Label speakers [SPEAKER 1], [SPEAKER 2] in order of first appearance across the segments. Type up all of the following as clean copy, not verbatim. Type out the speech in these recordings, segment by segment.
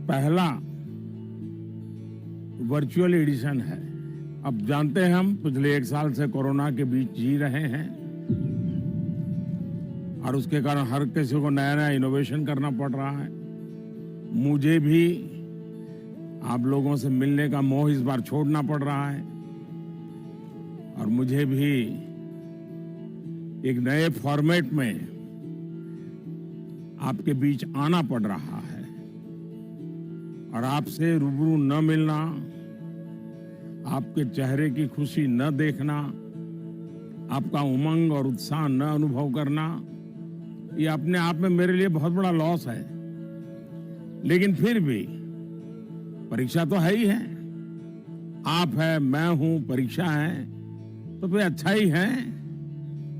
[SPEAKER 1] पहला virtual addition है। अब जानते हैं हम पिछले 1 साल से कोरोना के बीच जी रहे हैं और उसके कारण हर किसी को नया नया इनोवेशन करना पड़ रहा है। मुझे भी आप लोगों से मिलने का मोह इस बार छोड़ना पड़ रहा है और मुझे भी एक नए फॉर्मेट में आपके बीच आना पड़ रहा है और आपसे रूबरू न मिलना, आपके चेहरे की खुशी न देखना, आपका उमंग और उत्साह न अनुभव करना, ये अपने आप में मेरे लिए बहुत बड़ा लॉस है। लेकिन फिर भी परीक्षा तो है ही है। आप है, मैं हूं, परीक्षा है, तो फिर अच्छा ही है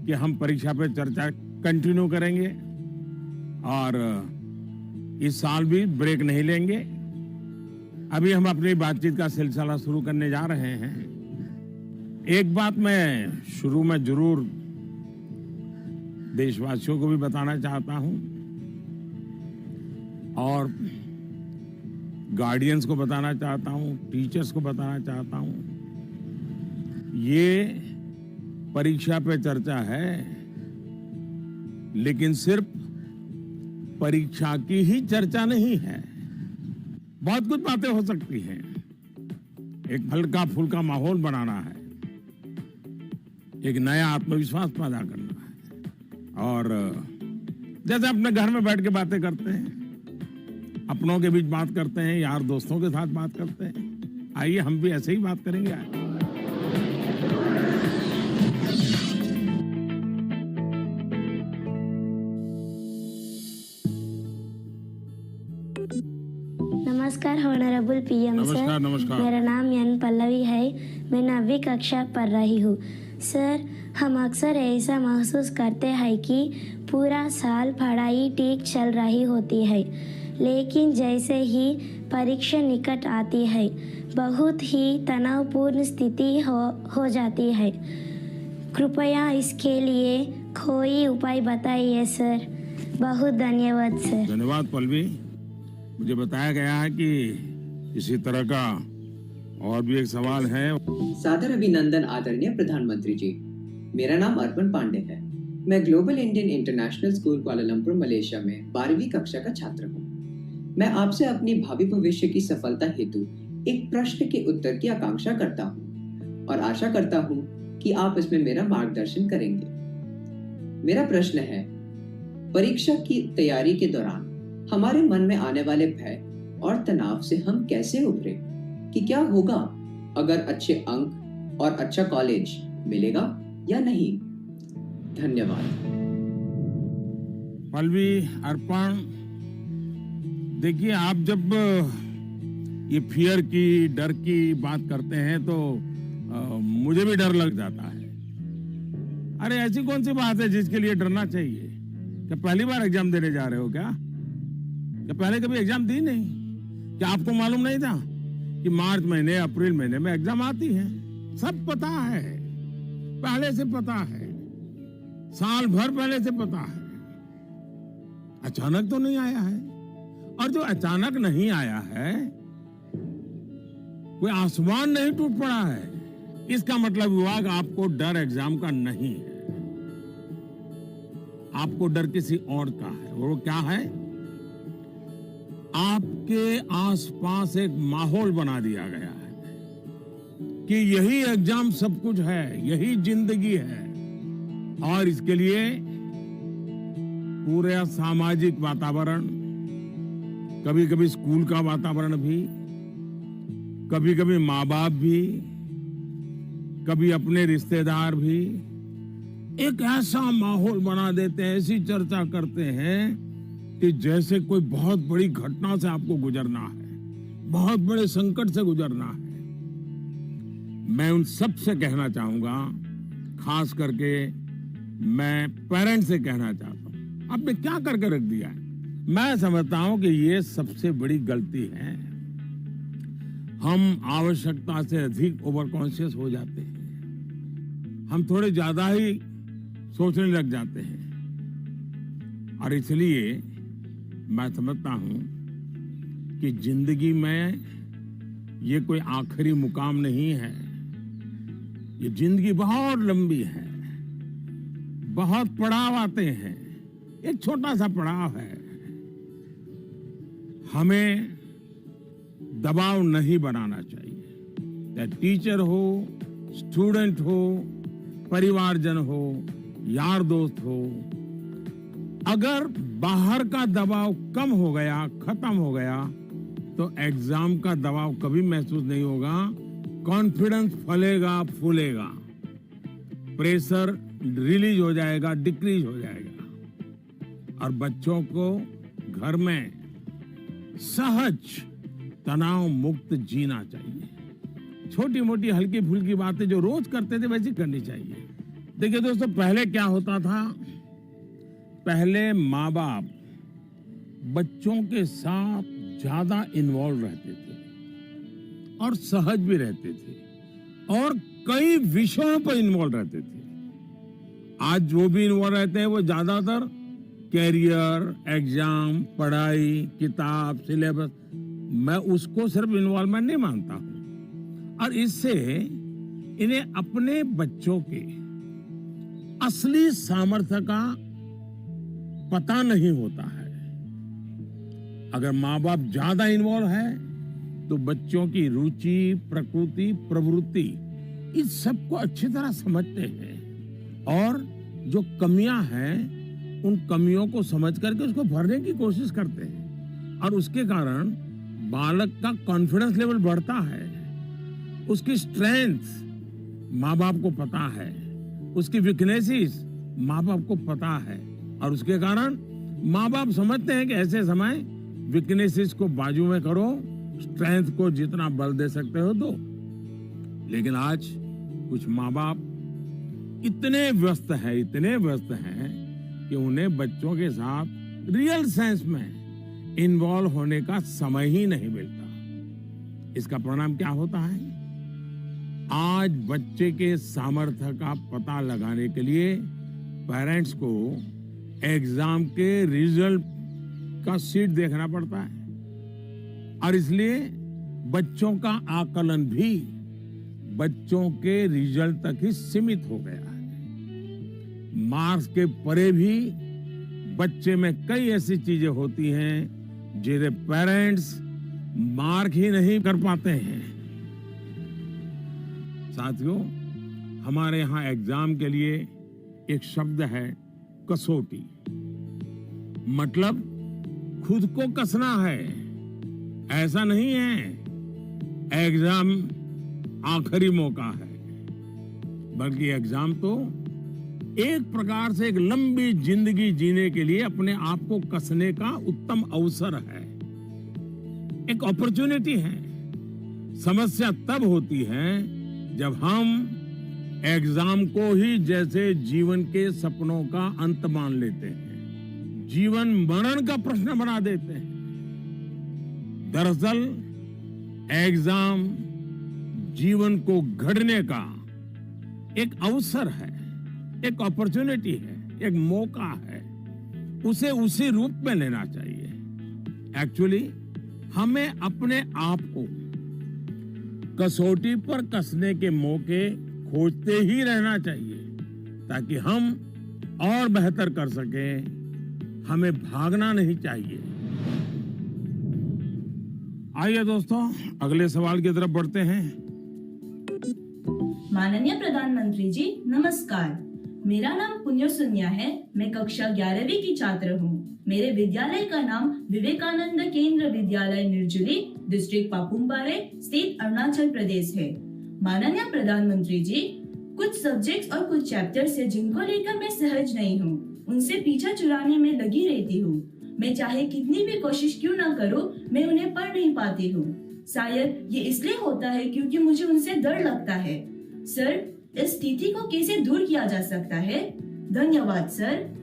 [SPEAKER 1] कि हम परीक्षा पे चर्चा कंटिन्यू करेंगे और इस साल भी ब्रेक नहीं लेंगे। अभी हम अपनी बातचीत का सिलसिला शुरू करने जा रहे हैं। एक बात मैं शुरू में जरूर देशवासियों को भी बताना चाहता हूं और गार्डियंस को बताना चाहता हूं, टीचर्स को बताना चाहता हूं। ये परीक्षा पे चर्चा है, लेकिन सिर्फ परीक्षा की ही चर्चा नहीं है। बहुत कुछ बातें हो सकती हैं। एक हल्का फुल्का माहौल बनाना है, एक नया आत्मविश्वास पैदा करना है और जैसे अपने घर में बैठ के बातें करते हैं, अपनों के बीच बात करते हैं, यार दोस्तों के साथ बात करते हैं, आइए हम भी ऐसे ही बात करेंगे आज।
[SPEAKER 2] नमस्कार ऑनरेबल पीएम सर।
[SPEAKER 1] नमस्कार नमस्कार।
[SPEAKER 2] मेरा नाम एन पल्लवी है। मैं 9वीं कक्षा पढ़ रही हूँ। सर, हम अक्सर ऐसा महसूस करते हैं कि पूरा साल पढ़ाई ठीक चल रही होती है, लेकिन जैसे ही परीक्षा निकट आती है बहुत ही तनावपूर्ण स्थिति हो जाती है। कृपया इसके लिए कोई उपाय बताइए सर। बहुत धन्यवाद सर।
[SPEAKER 1] धन्यवाद पल्लवी। मुझे बताया गया है कि इसी तरह का और भी एक सवाल है।
[SPEAKER 3] सादर अभिनंदन आदरणीय प्रधानमंत्री जी। मेरा नाम अर्पण पांडे है। मैं global Indian international school Kuala Lumpur Malaysia में 12वीं कक्षा का छात्र हूँ। मैं आपसे अपनी भावी भविष्य की सफलता हेतु एक प्रश्न के उत्तर की आकांक्षा करता हूँ और आशा करता हूँ कि आप इसमें मेरा मार्गदर्शन करेंगे। मेरा प्रश्न है, परीक्षा की तैयारी के दौरान हमारे मन में आने वाले भय और तनाव से हम कैसे उभरे? कि क्या होगा अगर अच्छे अंक और अच्छा कॉलेज मिलेगा या नहीं? धन्यवाद।
[SPEAKER 1] पल्लवी, अर्पण, देखिए आप जब ये फियर की, डर की बात करते हैं तो मुझे भी डर लग जाता है। अरे ऐसी कौन सी बात है जिसके लिए डरना चाहिए? क्या पहली बार एग्जाम देने जा रहे हो क्या पहले कभी एग्जाम दी नहीं? क्या आपको मालूम नहीं था कि मार्च महीने, अप्रैल महीने में एग्जाम आती है? सब पता है, पहले से पता है, साल भर पहले से पता है। अचानक तो नहीं आया है, और जो अचानक नहीं आया है, कोई आसमान नहीं टूट पड़ा है। इसका मतलब हुआ कि आपको डर एग्जाम का नहीं है, आपको डर किसी और का है। वो क्या है? आपके आसपास एक माहौल बना दिया गया है कि यही एग्जाम सब कुछ है, यही जिंदगी है, और इसके लिए पूरा सामाजिक वातावरण, कभी कभी स्कूल का वातावरण भी, कभी कभी माँ बाप भी, कभी अपने रिश्तेदार भी एक ऐसा माहौल बना देते हैं, ऐसी चर्चा करते हैं कि जैसे कोई बहुत बड़ी घटना से आपको गुजरना है, बहुत बड़े संकट से गुजरना है। मैं उन सब से कहना चाहूंगा, खास करके मैं पेरेंट्स से कहना चाहता हूं, आपने क्या करके रख दिया है? मैं समझता हूं कि ये सबसे बड़ी गलती है। हम आवश्यकता से अधिक ओवर कॉन्शियस हो जाते हैं, हम थोड़े ज्यादा ही सोचने लग जाते हैं, और इसलिए मैं समझता हूं कि जिंदगी में ये कोई आखिरी मुकाम नहीं है। ये जिंदगी बहुत लंबी है, बहुत पड़ाव आते हैं। एक छोटा सा पड़ाव है। हमें दबाव नहीं बनाना चाहिए। चाहे टीचर हो, स्टूडेंट हो, परिवारजन हो, यार दोस्त हो, अगर बाहर का दबाव कम हो गया, खत्म हो गया, तो एग्जाम का दबाव कभी महसूस नहीं होगा। कॉन्फिडेंस फलेगा, फूलेगा, प्रेशर रिलीज हो जाएगा, डिक्रीज हो जाएगा। और बच्चों को घर में सहज तनाव मुक्त जीना चाहिए। छोटी मोटी हल्की फुल्की बातें जो रोज करते थे वैसी करनी चाहिए। देखिए दोस्तों, पहले क्या होता था? पहले माँ बाप बच्चों के साथ ज्यादा इन्वॉल्व रहते थे और सहज भी रहते थे और कई विषयों पर इन्वॉल्व रहते थे। आज जो भी इन्वॉल्व रहते हैं वो ज्यादातर कैरियर, एग्जाम, पढ़ाई, किताब, सिलेबस, मैं उसको सिर्फ इन्वॉल्वमेंट नहीं मानता हूं। और इससे इन्हें अपने बच्चों के असली सामर्थ्य का पता नहीं होता है। अगर माँ बाप ज्यादा इन्वॉल्व है तो बच्चों की रुचि, प्रकृति, प्रवृत्ति इस सबको अच्छी तरह समझते हैं और जो कमियां हैं उन कमियों को समझ करके उसको भरने की कोशिश करते हैं। और उसके कारण बालक का कॉन्फिडेंस लेवल बढ़ता है। उसकी स्ट्रेंथ माँ बाप को पता है, उसकी वीकनेसेस माँ बाप को पता है और उसके कारण माँ बाप समझते हैं कि ऐसे समय वीकनेसेस को बाजू में करो, स्ट्रेंथ को जितना बल दे सकते हो दो। लेकिन आज कुछ माँ बाप इतने व्यस्त हैं कि उन्हें बच्चों के साथ रियल सेंस में इन्वॉल्व होने का समय ही नहीं मिलता। इसका परिणाम क्या होता है? आज बच्चे के सामर्थ्य का पता लगाने के लिए पेरेंट्स को एग्जाम के रिजल्ट का शीट देखना पड़ता है और इसलिए बच्चों का आकलन भी बच्चों के रिजल्ट तक ही सीमित हो गया है। मार्क्स के परे भी बच्चे में कई ऐसी चीजें होती हैं जिन्हें पेरेंट्स मार्क ही नहीं कर पाते हैं। साथियों, हमारे यहाँ एग्जाम के लिए एक शब्द है कसौटी। मतलब खुद को कसना है। ऐसा नहीं है एग्जाम आखिरी मौका है, बल्कि एग्जाम तो एक प्रकार से एक लंबी जिंदगी जीने के लिए अपने आप को कसने का उत्तम अवसर है, एक अपॉर्चुनिटी है। समस्या तब होती है जब हम एग्जाम को ही जैसे जीवन के सपनों का अंत मान लेते हैं, जीवन मरण का प्रश्न बना देते हैं। दरअसल एग्जाम जीवन को गढ़ने का एक अवसर है, एक अपॉर्चुनिटी है, एक मौका है। उसे उसी रूप में लेना चाहिए। एक्चुअली हमें अपने आप को कसौटी पर कसने के मौके खोजते ही रहना चाहिए ताकि हम और बेहतर कर सकें। हमें भागना नहीं चाहिए। आइए दोस्तों, अगले सवाल की तरफ बढ़ते हैं।
[SPEAKER 4] माननीय प्रधानमंत्री जी नमस्कार। मेरा नाम पुण्य सुन्या है। मैं कक्षा 11वीं की छात्र हूँ। मेरे विद्यालय का नाम विवेकानंद केंद्र विद्यालय निर्जुली, डिस्ट्रिक्ट पापुमपारे, स्टेट अरुणाचल प्रदेश है। माननीय प्रधानमंत्री जी, कुछ सब्जेक्ट्स और कुछ चैप्टर्स है जिनको लेकर मैं सहज नहीं हूँ, उनसे पीछा चुराने में लगी रहती हूँ। मैं चाहे कितनी भी कोशिश क्यों ना करूँ, मैं उन्हें पढ़ नहीं पाती हूँ। शायद ये इसलिए होता है क्योंकि मुझे उनसे डर लगता है। सर, इस स्थिति को कैसे दूर किया जा सकता है? धन्यवाद सर।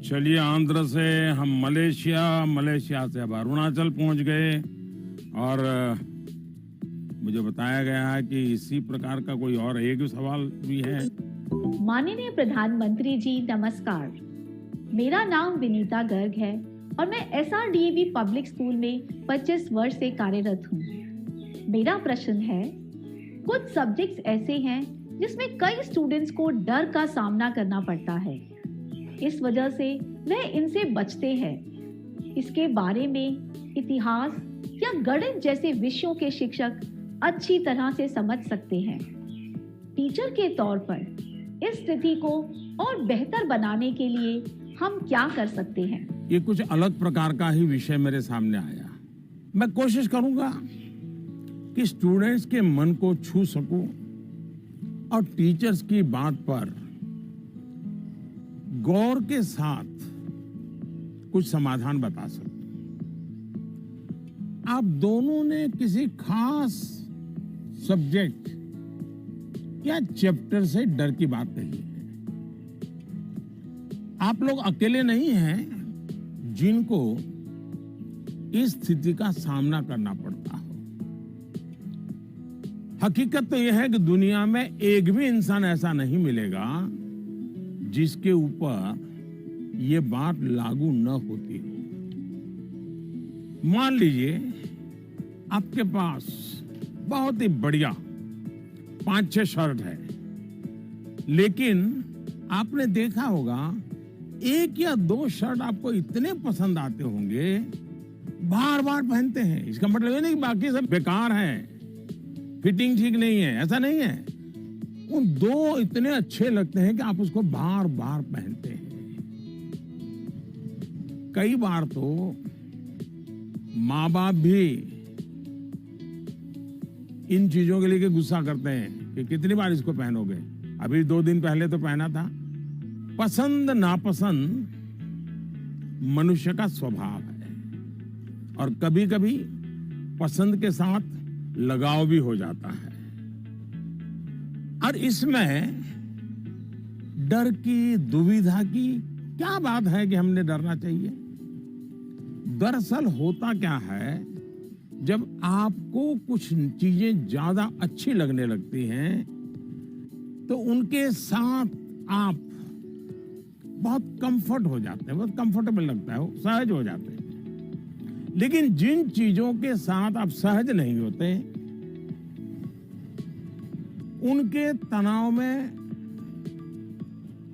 [SPEAKER 1] चलिए, आंध्र से हम मलेशिया से अब अरुणाचल पहुंच गए और मुझे बताया गया है कि इसी प्रकार का कोई और एक सवाल भी है।
[SPEAKER 5] माननीय प्रधानमंत्री जी नमस्कार। मेरा नाम विनीता गर्ग है और मैं SRDAV पब्लिक स्कूल में 25 वर्ष से कार्यरत हूँ। मेरा प्रश्न है, कुछ सब्जेक्ट्स ऐसे हैं जिसमें कई स्टूडेंट्स को डर का सामना करना पड़ता है, इस वजह से वह इनसे बचते हैं। इसके बारे में इतिहास या गणित जैसे विषयों के शिक्षक अच्छी तरह से समझ सकते हैं। टीचर के तौर पर इस स्थिति को और बेहतर बनाने के लिए हम क्या कर सकते हैं?
[SPEAKER 1] ये कुछ अलग प्रकार का ही विषय मेरे सामने आया। मैं कोशिश करूंगा कि स्टूडेंट्स के मन को छू सकूं और टीचर्स की बात पर गौर के साथ कुछ समाधान बता सकूं। आप दोनों ने किसी खास सब्जेक्ट या चैप्टर से डर की बात कही है। आप लोग अकेले नहीं हैं जिनको इस स्थिति का सामना करना पड़ता हो। हकीकत तो यह है कि दुनिया में एक भी इंसान ऐसा नहीं मिलेगा जिसके ऊपर यह बात लागू न होती हो। मान लीजिए आपके पास बहुत ही बढ़िया 5-6 शर्ट है, लेकिन आपने देखा होगा 1 या 2 शर्ट आपको इतने पसंद आते होंगे, बार बार पहनते हैं। इसका मतलब ये नहीं कि बाकी सब बेकार हैं, फिटिंग ठीक नहीं है, ऐसा नहीं है। उन 2 इतने अच्छे लगते हैं कि आप उसको बार बार पहनते हैं। कई बार तो माँ बाप भी इन चीजों के लिए गुस्सा करते हैं कि कितनी बार इसको पहनोगे। अभी 2 दिन पहले तो पहना था। पसंद नापसंद मनुष्य का स्वभाव है और कभी कभी पसंद के साथ लगाव भी हो जाता है। और इसमें डर की, दुविधा की क्या बात है कि हमने डरना चाहिए? दरअसल होता क्या है, जब आपको कुछ चीजें ज्यादा अच्छी लगने लगती हैं तो उनके साथ आप बहुत कंफर्ट हो जाते हैं, बहुत कंफर्टेबल लगता है, सहज हो जाते हैं। लेकिन जिन चीजों के साथ आप सहज नहीं होते, उनके तनाव में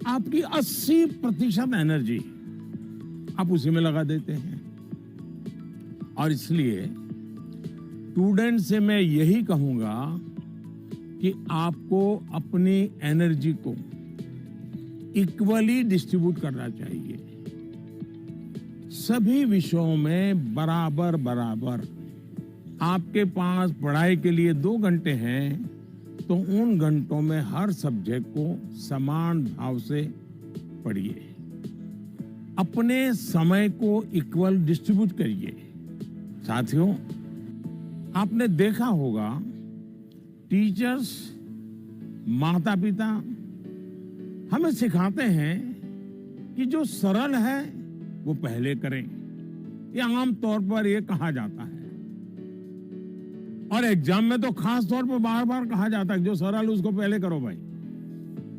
[SPEAKER 1] आपकी 80% एनर्जी आप उसी में लगा देते हैं। और इसलिए स्टूडेंट से मैं यही कहूंगा कि आपको अपनी एनर्जी को इक्वली डिस्ट्रीब्यूट करना चाहिए। सभी विषयों में बराबर बराबर। आपके पास पढ़ाई के लिए 2 घंटे हैं तो उन घंटों में हर सब्जेक्ट को समान भाव से पढ़िए। अपने समय को इक्वल डिस्ट्रीब्यूट करिए। साथियों, आपने देखा होगा टीचर्स, माता पिता हमें सिखाते हैं कि जो सरल है वो पहले करें। ये आम तौर पर ये कहा जाता है और एग्जाम में तो खास तौर पर बार बार कहा जाता है कि जो सरल उसको पहले करो भाई,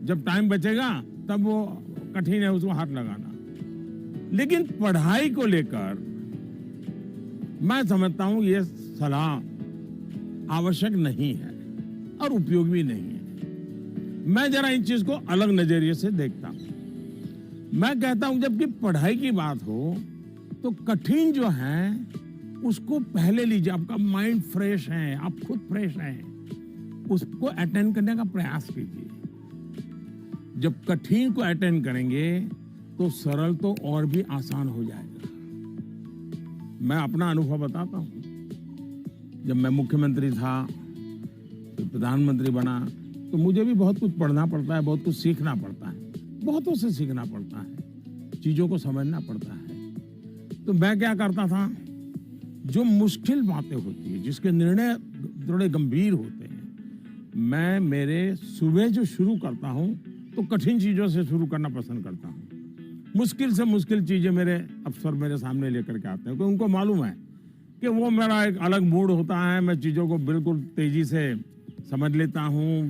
[SPEAKER 1] जब टाइम बचेगा तब वो कठिन है उसको हाथ लगाना। लेकिन पढ़ाई को लेकर मैं समझता हूं ये सलाह आवश्यक नहीं है और उपयोगी भी नहीं है। मैं जरा इन चीज को अलग नजरिए से देखता हूं। मैं कहता हूं जबकि पढ़ाई की बात हो तो कठिन जो है उसको पहले लीजिए। आपका माइंड फ्रेश है, आप खुद फ्रेश हैं, उसको अटेंड करने का प्रयास कीजिए। जब कठिन को अटेंड करेंगे तो सरल तो और भी आसान हो जाएगा। मैं अपना अनुभव बताता हूं। जब मैं मुख्यमंत्री था, तो प्रधानमंत्री बना, तो मुझे भी बहुत कुछ पढ़ना पड़ता है, बहुत कुछ सीखना पड़ता है, बहुतों से सीखना पड़ता है, चीजों को समझना पड़ता है। तो मैं क्या करता था, जो मुश्किल बातें होती है, जिसके निर्णय थोड़े गंभीर होते हैं, मैं मेरे सुबह जो शुरू करता हूं तो कठिन चीजों से शुरू करना पसंद करता हूं। मुश्किल से मुश्किल चीजें मेरे अफसर मेरे सामने लेकर के आते हैं, क्योंकि उनको मालूम है कि वो मेरा एक अलग मूड होता है। मैं चीजों को बिल्कुल तेजी से समझ लेता हूँ,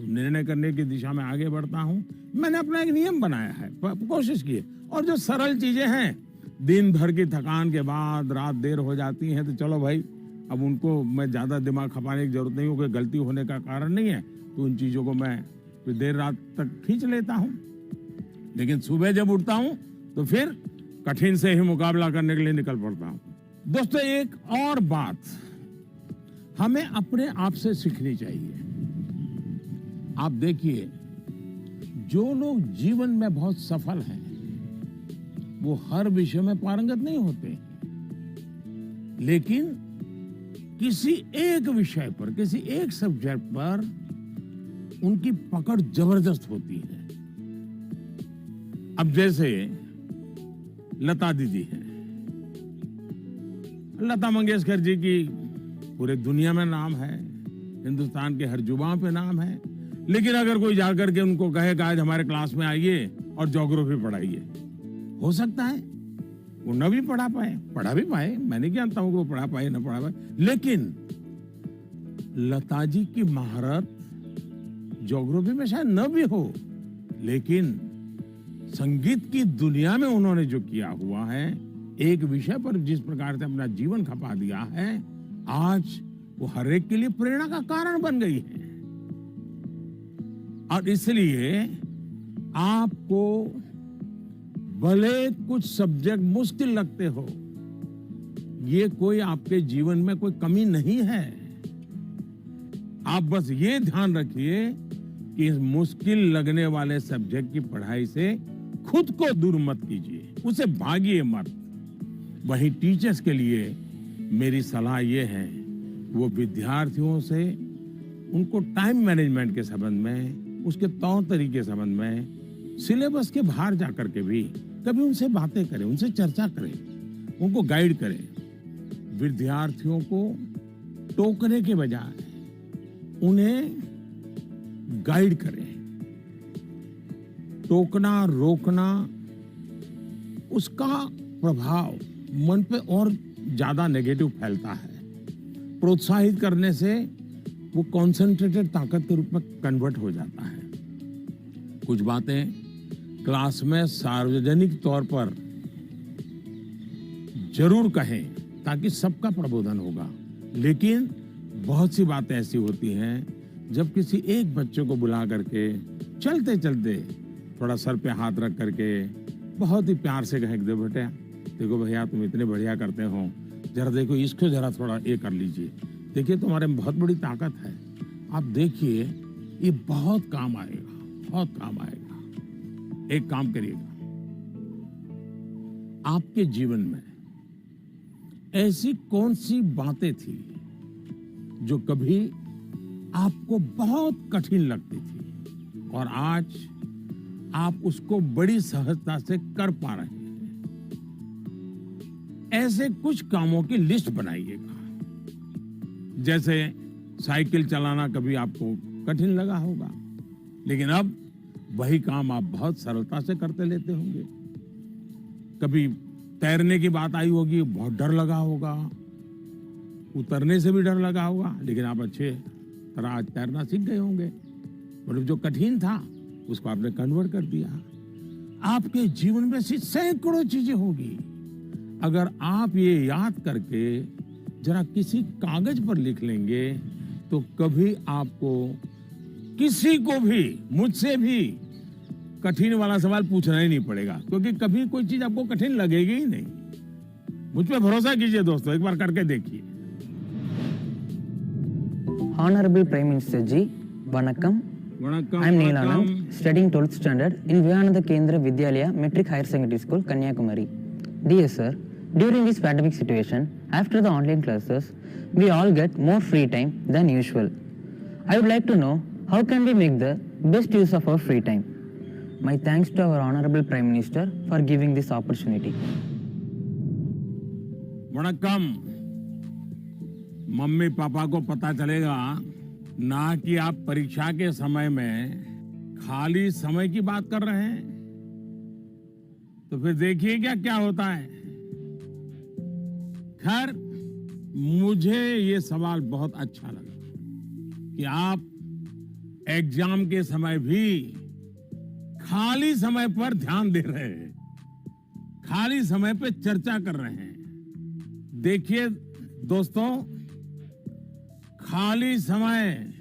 [SPEAKER 1] निर्णय करने की दिशा में आगे बढ़ता हूँ। मैंने अपना एक नियम बनाया है, कोशिश की है। और जो सरल चीजें हैं दिन भर की थकान के बाद रात देर हो जाती है तो चलो भाई, अब उनको मैं ज्यादा दिमाग खपाने की जरूरत नहीं हो, कोई गलती होने का कारण नहीं है, तो उन चीजों को मैं फिर देर रात तक खींच लेता हूं। लेकिन सुबह जब उठता हूं तो फिर कठिन से ही मुकाबला करने के लिए निकल पड़ता हूं। दोस्तों, एक और बात हमें अपने आप से सीखनी चाहिए। आप देखिए, जो लोग जीवन में बहुत सफल हैं वो हर विषय में पारंगत नहीं होते, लेकिन किसी एक विषय पर, किसी एक सब्जेक्ट पर उनकी पकड़ जबरदस्त होती है। अब जैसे लता दीदी है, लता मंगेशकर जी की पूरे दुनिया में नाम है, हिंदुस्तान के हर जुबान पे नाम है, लेकिन अगर कोई जाकर के उनको कहे कि आज हमारे क्लास में आइए और ज्योग्राफी पढ़ाइए, हो सकता है वो न भी पढ़ा भी पाए, मैं नहीं जानता हूं कि वो पढ़ा पाए न पढ़ा पाए, लेकिन लता जी की महारत ज्योग्राफी में शायद न भी हो, लेकिन संगीत की दुनिया में उन्होंने जो किया हुआ है, एक विषय पर जिस प्रकार से अपना जीवन खपा दिया है, आज वो हर एक के लिए प्रेरणा का कारण बन गई है। और इसलिए आपको भले कुछ सब्जेक्ट मुश्किल लगते हो, ये कोई आपके जीवन में कोई कमी नहीं है। आप बस ये ध्यान रखिए कि इस मुश्किल लगने वाले सब्जेक्ट की पढ़ाई से खुद को दूर मत कीजिए, उसे भागिए मत। वहीं टीचर्स के लिए मेरी सलाह ये है, वो विद्यार्थियों से उनको टाइम मैनेजमेंट के संबंध में, उसके तौर तरीके के संबंध में, सिलेबस के बाहर जाकर के भी कभी उनसे बातें करें, उनसे चर्चा करें, उनको गाइड करें। विद्यार्थियों को टोकने के बजाय उन्हें गाइड करें। टोकना, रोकना, उसका प्रभाव मन पे और ज्यादा नेगेटिव फैलता है। प्रोत्साहित करने से वो कॉन्सेंट्रेटेड ताकत के रूप में कन्वर्ट हो जाता है। कुछ बातें क्लास में सार्वजनिक तौर पर जरूर कहें ताकि सबका प्रबोधन होगा, लेकिन बहुत सी बातें ऐसी होती हैं जब किसी एक बच्चे को बुला करके चलते चलते थोड़ा सर पे हाथ रख करके बहुत ही प्यार से कहें, बेटा देखो भैया तुम इतने बढ़िया करते हो, जरा देखो इसको जरा थोड़ा ये कर लीजिए, देखिए तुम्हारे में बहुत बड़ी ताकत है, आप देखिए ये बहुत काम आएगा, बहुत काम आएगा। एक काम करिएगा, आपके जीवन में ऐसी कौन सी बातें थी जो कभी आपको बहुत कठिन लगती थी और आज आप उसको बड़ी सहजता से कर पा रहे हैं? ऐसे कुछ कामों की लिस्ट बनाइएगा। जैसे साइकिल चलाना कभी आपको कठिन लगा होगा, लेकिन अब वही काम आप बहुत सरलता से करते लेते होंगे। कभी तैरने की बात आई होगी, बहुत डर लगा होगा, उतरने से भी डर लगा होगा, लेकिन आप अच्छे तरह आज तैरना सीख गए होंगे। मतलब जो कठिन था उसको आपने कन्वर्ट कर दिया। आपके जीवन में ऐसी सैकड़ों चीजें होगी, अगर आप ये याद करके जरा किसी कागज पर लिख लेंगे तो कभी आपको किसी को भी, मुझसे भी कठिन वाला सवाल पूछना ही नहीं पड़ेगा, क्योंकि कभी कोई चीज आपको कठिन लगेगी ही नहीं। मुझ पे भरोसा कीजिए दोस्तों, एक बार करके देखिए।
[SPEAKER 6] Honorable Prime Minister Ji, Vanakkam. I am Neil Anand, studying 12th standard in Vivekananda Kendra Vidyalaya Metric Higher Secondary School, Kanyakumari. Dear sir, during this pandemic situation, after the online classes, we all get more free time than usual. I would like to know how can we make the best use of our free time. My thanks to our Honorable Prime Minister for giving this opportunity.
[SPEAKER 1] वणक्कम। Mummy papa को पता चलेगा ना कि आप परीक्षा के समय में खाली समय की बात कर रहे हैं, तो फिर देखिए क्या होता है। खैर, मुझे ये सवाल बहुत अच्छा लगा कि आप एग्जाम के समय भी खाली समय पर ध्यान दे रहे हैं। खाली समय पे चर्चा कर रहे हैं। देखिए दोस्तों, खाली समय,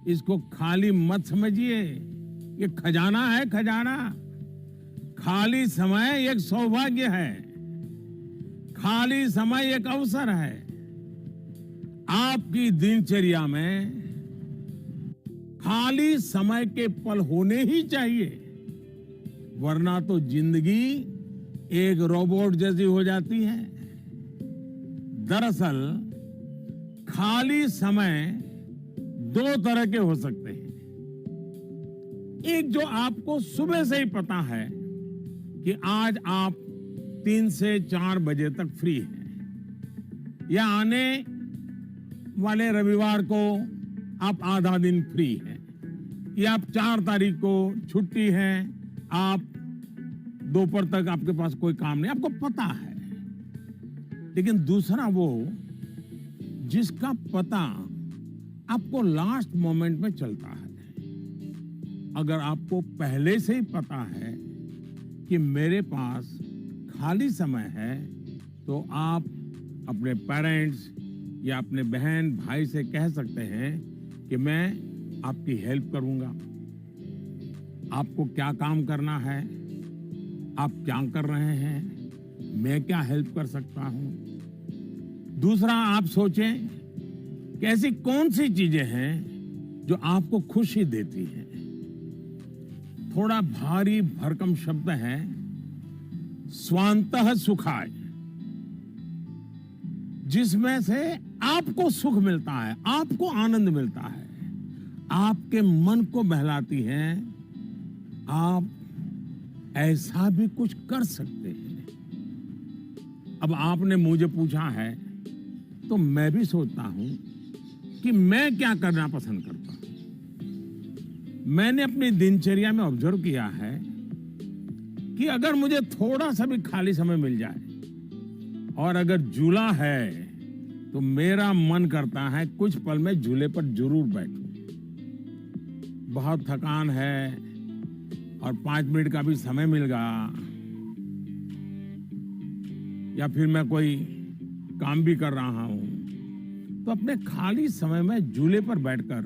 [SPEAKER 1] इसको खाली मत समझिए, ये खजाना है, खजाना। खाली समय एक सौभाग्य है, खाली समय एक अवसर है। आपकी दिनचर्या में खाली समय के पल होने ही चाहिए, वरना तो जिंदगी एक रोबोट जैसी हो जाती है। दरअसल खाली समय दो तरह के हो सकते हैं। एक जो आपको सुबह से ही पता है कि आज आप 3 से 4 बजे तक फ्री हैं, या आने वाले रविवार को आप आधा दिन फ्री हैं, या आप 4 तारीख को छुट्टी है, आप दोपहर तक आपके पास कोई काम नहीं, आपको पता है। लेकिन दूसरा वो जिसका पता आपको लास्ट मोमेंट में चलता है। अगर आपको पहले से ही पता है कि मेरे पास खाली समय है, तो आप अपने पेरेंट्स या अपने बहन भाई से कह सकते हैं कि मैं आपकी हेल्प करूंगा। आपको क्या काम करना है, आप क्या कर रहे हैं, मैं क्या हेल्प कर सकता हूं। दूसरा, आप सोचें कि ऐसी कौन सी चीजें हैं जो आपको खुशी देती हैं। थोड़ा भारी भरकम शब्द है, स्वांतः सुखाय, जिसमें से आपको सुख मिलता है, आपको आनंद मिलता है, आपके मन को बहलाती है। आप ऐसा भी कुछ कर सकते हैं। अब आपने मुझे पूछा है तो मैं भी सोचता हूं कि मैं क्या करना पसंद करता हूं। मैंने अपनी दिनचर्या में ऑब्जर्व किया है कि अगर मुझे थोड़ा सा भी खाली समय मिल जाए और अगर झूला है तो मेरा मन करता है कुछ पल में झूले पर जरूर बैठूं। बहुत थकान है और 5 मिनट का भी समय मिल गया, या फिर मैं कोई काम भी कर रहा हूं, तो अपने खाली समय में झूले पर बैठकर,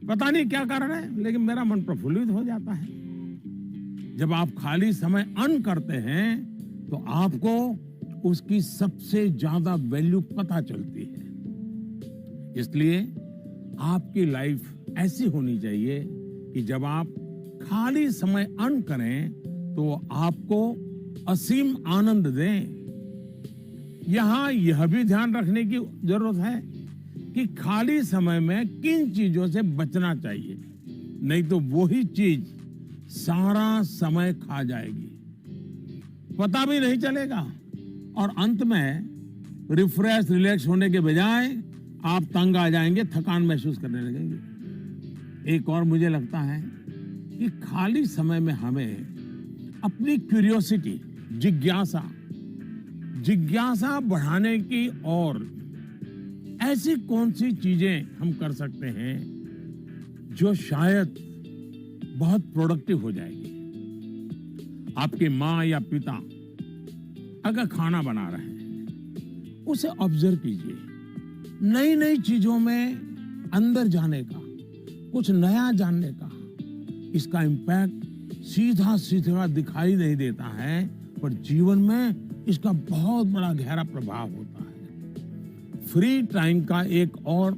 [SPEAKER 1] पता नहीं क्या कारण है, लेकिन मेरा मन प्रफुल्लित हो जाता है। जब आप खाली समय अर्न करते हैं तो आपको उसकी सबसे ज्यादा वैल्यू पता चलती है। इसलिए आपकी लाइफ ऐसी होनी चाहिए कि जब आप खाली समय अर्न करें तो वो आपको असीम आनंद दें। यहां यह भी ध्यान रखने की जरूरत है कि खाली समय में किन चीजों से बचना चाहिए, नहीं तो वही चीज सारा समय खा जाएगी, पता भी नहीं चलेगा, और अंत में रिफ्रेश रिलैक्स होने के बजाय आप तंग आ जाएंगे, थकान महसूस करने लगेंगे। एक और मुझे लगता है कि खाली समय में हमें अपनी क्यूरियोसिटी, जिज्ञासा बढ़ाने की और ऐसी कौन सी चीजें हम कर सकते हैं जो शायद बहुत प्रोडक्टिव हो जाएगी। आपके माँ या पिता अगर खाना बना रहे हैं, उसे ऑब्जर्व कीजिए। नई नई चीजों में अंदर जाने का, कुछ नया जानने का, इसका इम्पैक्ट सीधा सीधा दिखाई नहीं देता है, पर जीवन में इसका बहुत बड़ा गहरा प्रभाव होता है। फ्री टाइम का एक और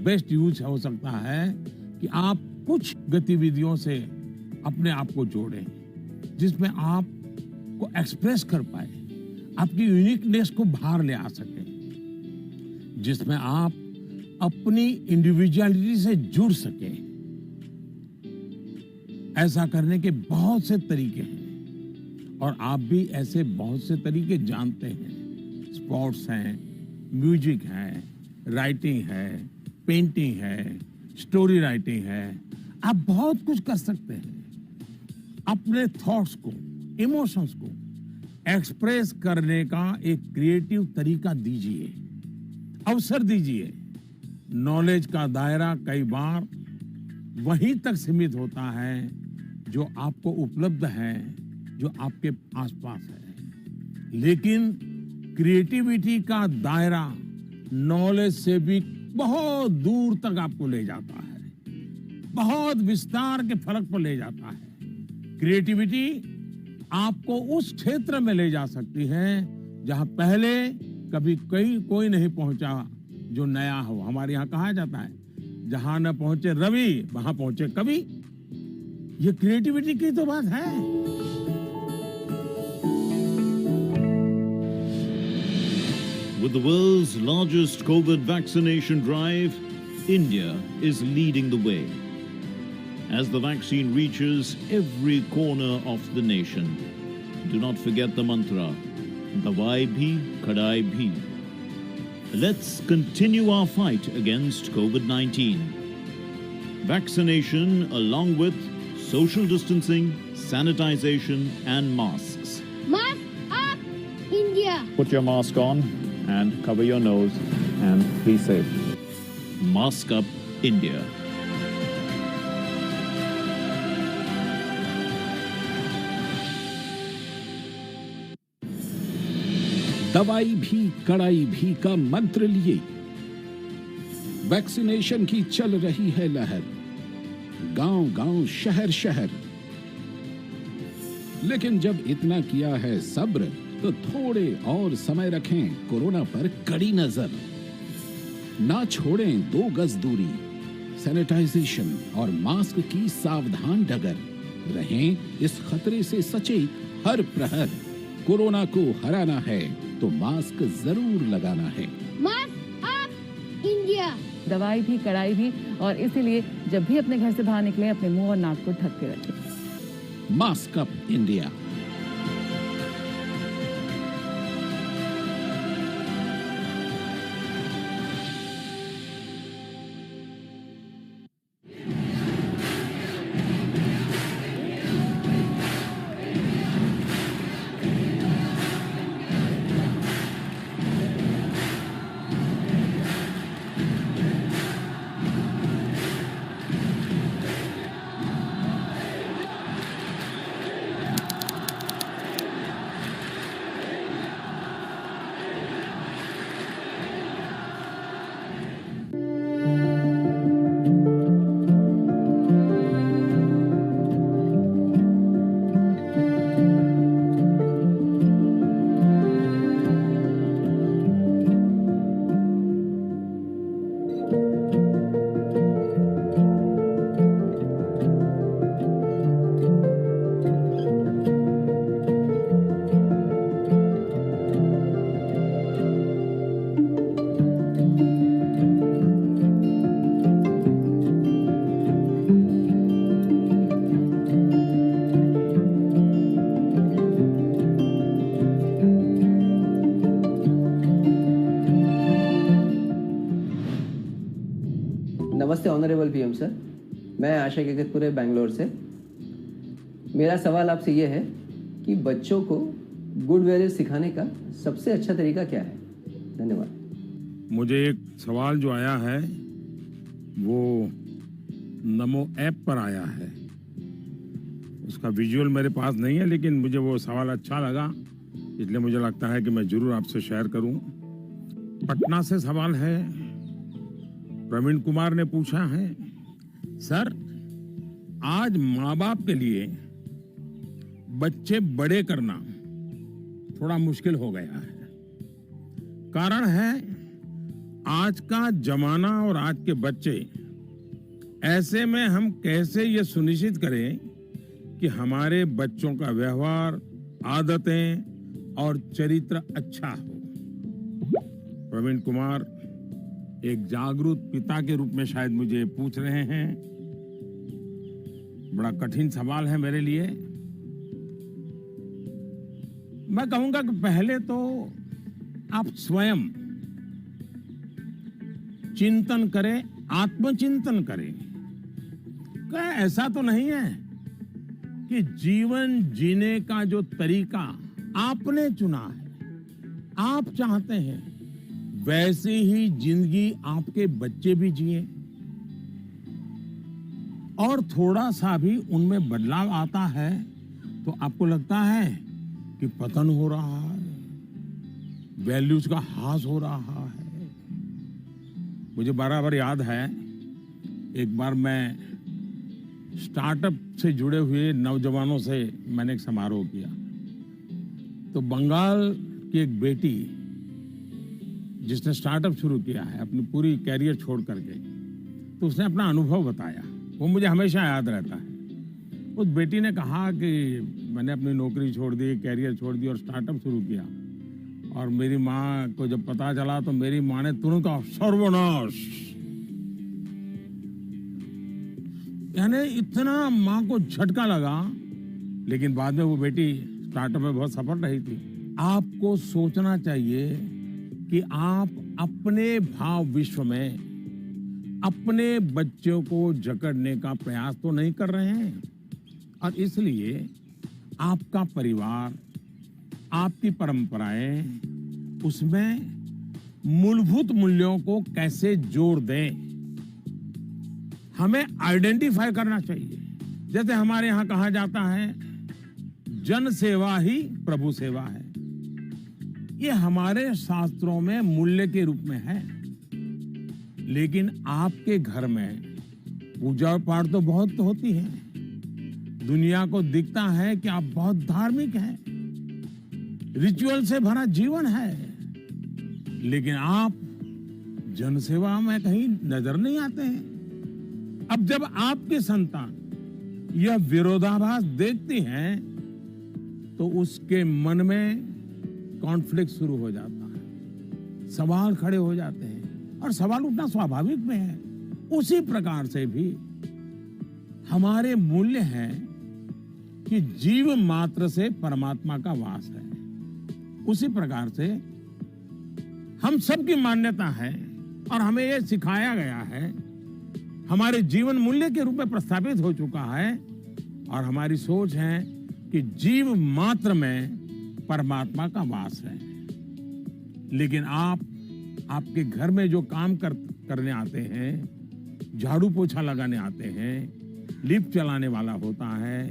[SPEAKER 1] बेस्ट यूज हो सकता है कि आप कुछ गतिविधियों से अपने आप को जोड़ें, जिसमें आप को एक्सप्रेस कर पाए, आपकी यूनिकनेस को बाहर ले आ सके, जिसमें आप अपनी इंडिविजुअलिटी से जुड़ सके। ऐसा करने के बहुत से तरीके हैं और आप भी ऐसे बहुत से तरीके जानते हैं। स्पोर्ट्स हैं, म्यूजिक है, राइटिंग है, पेंटिंग है, स्टोरी राइटिंग है। आप बहुत कुछ कर सकते हैं। अपने थॉट्स को, इमोशंस को एक्सप्रेस करने का एक क्रिएटिव तरीका दीजिए, अवसर दीजिए। नॉलेज का दायरा कई बार वहीं तक सीमित होता है जो आपको उपलब्ध है, जो आपके आसपास है, लेकिन क्रिएटिविटी का दायरा नॉलेज से भी बहुत दूर तक आपको ले जाता है, बहुत विस्तार के फलक पर ले जाता है। क्रिएटिविटी आपको उस क्षेत्र में ले जा सकती है जहां पहले कभी कोई नहीं पहुंचा, जो नया हो। हमारे यहाँ कहा जाता है, जहां न पहुंचे रवि वहां पहुंचे कवि। ये क्रिएटिविटी की तो बात है।
[SPEAKER 7] With the world's largest COVID vaccination drive, India is leading the way. As the vaccine reaches every corner of the nation, do not forget the mantra, Dawai bhi, Kadai bhi. Let's continue our fight against COVID-19. Vaccination along with social distancing, sanitization and masks.
[SPEAKER 8] Mask up, India!
[SPEAKER 9] Put your mask on and cover your nose and be safe.
[SPEAKER 7] Mask up, India.
[SPEAKER 10] दवाई भी कड़ाई भी का मंत्र लिए vaccination की चल रही है लहर, गांव-गांव, शहर-शहर। लेकिन जब इतना किया है सब्र, तो थोड़े और समय रखें कोरोना पर कड़ी नजर। ना छोड़ें 2 गज दूरी, सैनिटाइजेशन और मास्क की सावधान डगर। रहें इस खतरे से सचेत हर प्रहर। कोरोना को हराना है तो मास्क जरूर लगाना है।
[SPEAKER 8] Mask up, India!
[SPEAKER 11] दवाई भी कड़ाई भी, और इसीलिए जब भी अपने घर से बाहर निकले अपने मुंह और नाक को ढक के रखें।
[SPEAKER 10] Mask up, India.
[SPEAKER 3] नमस्ते ऑनरेबल पीएम सर, मैं आशा केकतपुरे बैंगलोर से। मेरा सवाल आपसे ये है कि बच्चों को गुड वैल्यूज सिखाने का सबसे अच्छा तरीका क्या है? धन्यवाद।
[SPEAKER 1] मुझे एक सवाल जो आया है वो नमो ऐप पर आया है। उसका विजुअल मेरे पास नहीं है, लेकिन मुझे वो सवाल अच्छा लगा, इसलिए मुझे लगता है कि मैं जरूर आपसे शेयर करूं। पटना से सवाल है, प्रवीण कुमार ने पूछा है, सर आज माँ बाप के लिए बच्चे बड़े करना थोड़ा मुश्किल हो गया है। कारण है आज का जमाना और आज के बच्चे। ऐसे में हम कैसे ये सुनिश्चित करें कि हमारे बच्चों का व्यवहार, आदतें और चरित्र अच्छा हो। प्रवीण कुमार एक जागरूक पिता के रूप में शायद मुझे पूछ रहे हैं। बड़ा कठिन सवाल है मेरे लिए। मैं कहूंगा कि पहले तो आप स्वयं चिंतन करें, आत्मचिंतन करें। क्या ऐसा तो नहीं है कि जीवन जीने का जो तरीका आपने चुना है, आप चाहते हैं वैसे ही जिंदगी आपके बच्चे भी जिए, और थोड़ा सा भी उनमें बदलाव आता है तो आपको लगता है कि पतन हो रहा है, वैल्यूज का ह्रास हो रहा है। मुझे बराबर याद है, एक बार मैं स्टार्टअप से जुड़े हुए नौजवानों से मैंने एक समारोह किया। तो बंगाल की एक बेटी जिसने स्टार्टअप शुरू किया है अपनी पूरी कैरियर छोड़ करके, तो उसने अपना अनुभव बताया, वो मुझे हमेशा याद रहता है। उस बेटी ने कहा कि मैंने अपनी नौकरी छोड़ दी, कैरियर छोड़ दी और स्टार्टअप शुरू किया, और मेरी माँ को जब पता चला तो मेरी माँ ने तुरंत कहा सर्वनाश। यानी इतना माँ को झटका लगा, लेकिन बाद में वो बेटी स्टार्टअप में बहुत सफल रही थी। आपको सोचना चाहिए कि आप अपने भाव विश्व में अपने बच्चों को जकड़ने का प्रयास तो नहीं कर रहे हैं, और इसलिए आपका परिवार, आपकी परंपराएं, उसमें मूलभूत मूल्यों को कैसे जोड़ दें, हमें आइडेंटिफाई करना चाहिए। जैसे हमारे यहाँ कहा जाता है जन सेवा ही प्रभु सेवा है, ये हमारे शास्त्रों में मूल्य के रूप में है। लेकिन आपके घर में पूजा पाठ तो बहुत होती है, दुनिया को दिखता है कि आप बहुत धार्मिक हैं, रिचुअल से भरा जीवन है, लेकिन आप जनसेवा में कहीं नजर नहीं आते हैं। अब जब आपकी संतान यह विरोधाभास देखती हैं, तो उसके मन में कॉन्फ्लिक्ट शुरू हो जाता है, सवाल खड़े हो जाते हैं, और सवाल उठना स्वाभाविक में है। उसी प्रकार से भी हमारे मूल्य हैं कि जीव मात्र से परमात्मा का वास है। उसी प्रकार से हम सबकी मान्यता है, और हमें यह सिखाया गया है, हमारे जीवन मूल्य के रूप में प्रस्थापित हो चुका है, और हमारी सोच है कि जीव मात्र में परमात्मा का वास है। लेकिन आपके घर में जो काम करने आते हैं, झाड़ू पोछा लगाने आते हैं, लिफ्ट चलाने वाला होता है,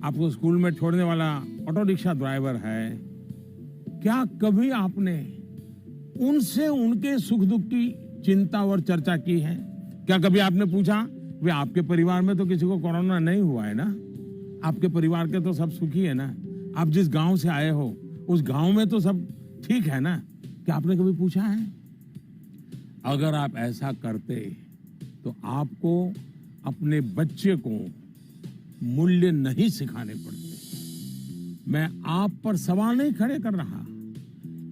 [SPEAKER 1] आपको स्कूल में छोड़ने वाला ऑटो रिक्शा ड्राइवर है, क्या कभी आपने उनसे उनके सुख दुख की चिंता और चर्चा की है? क्या कभी आपने पूछा वे आपके परिवार में तो किसी को कोरोना नहीं हुआ है ना, आपके परिवार के तो सब सुखी है ना, आप जिस गांव से आए हो उस गांव में तो सब ठीक है ना? क्या आपने कभी पूछा है? अगर आप ऐसा करते तो आपको अपने बच्चे को मूल्य नहीं सिखाने पड़ते। मैं आप पर सवाल नहीं खड़े कर रहा,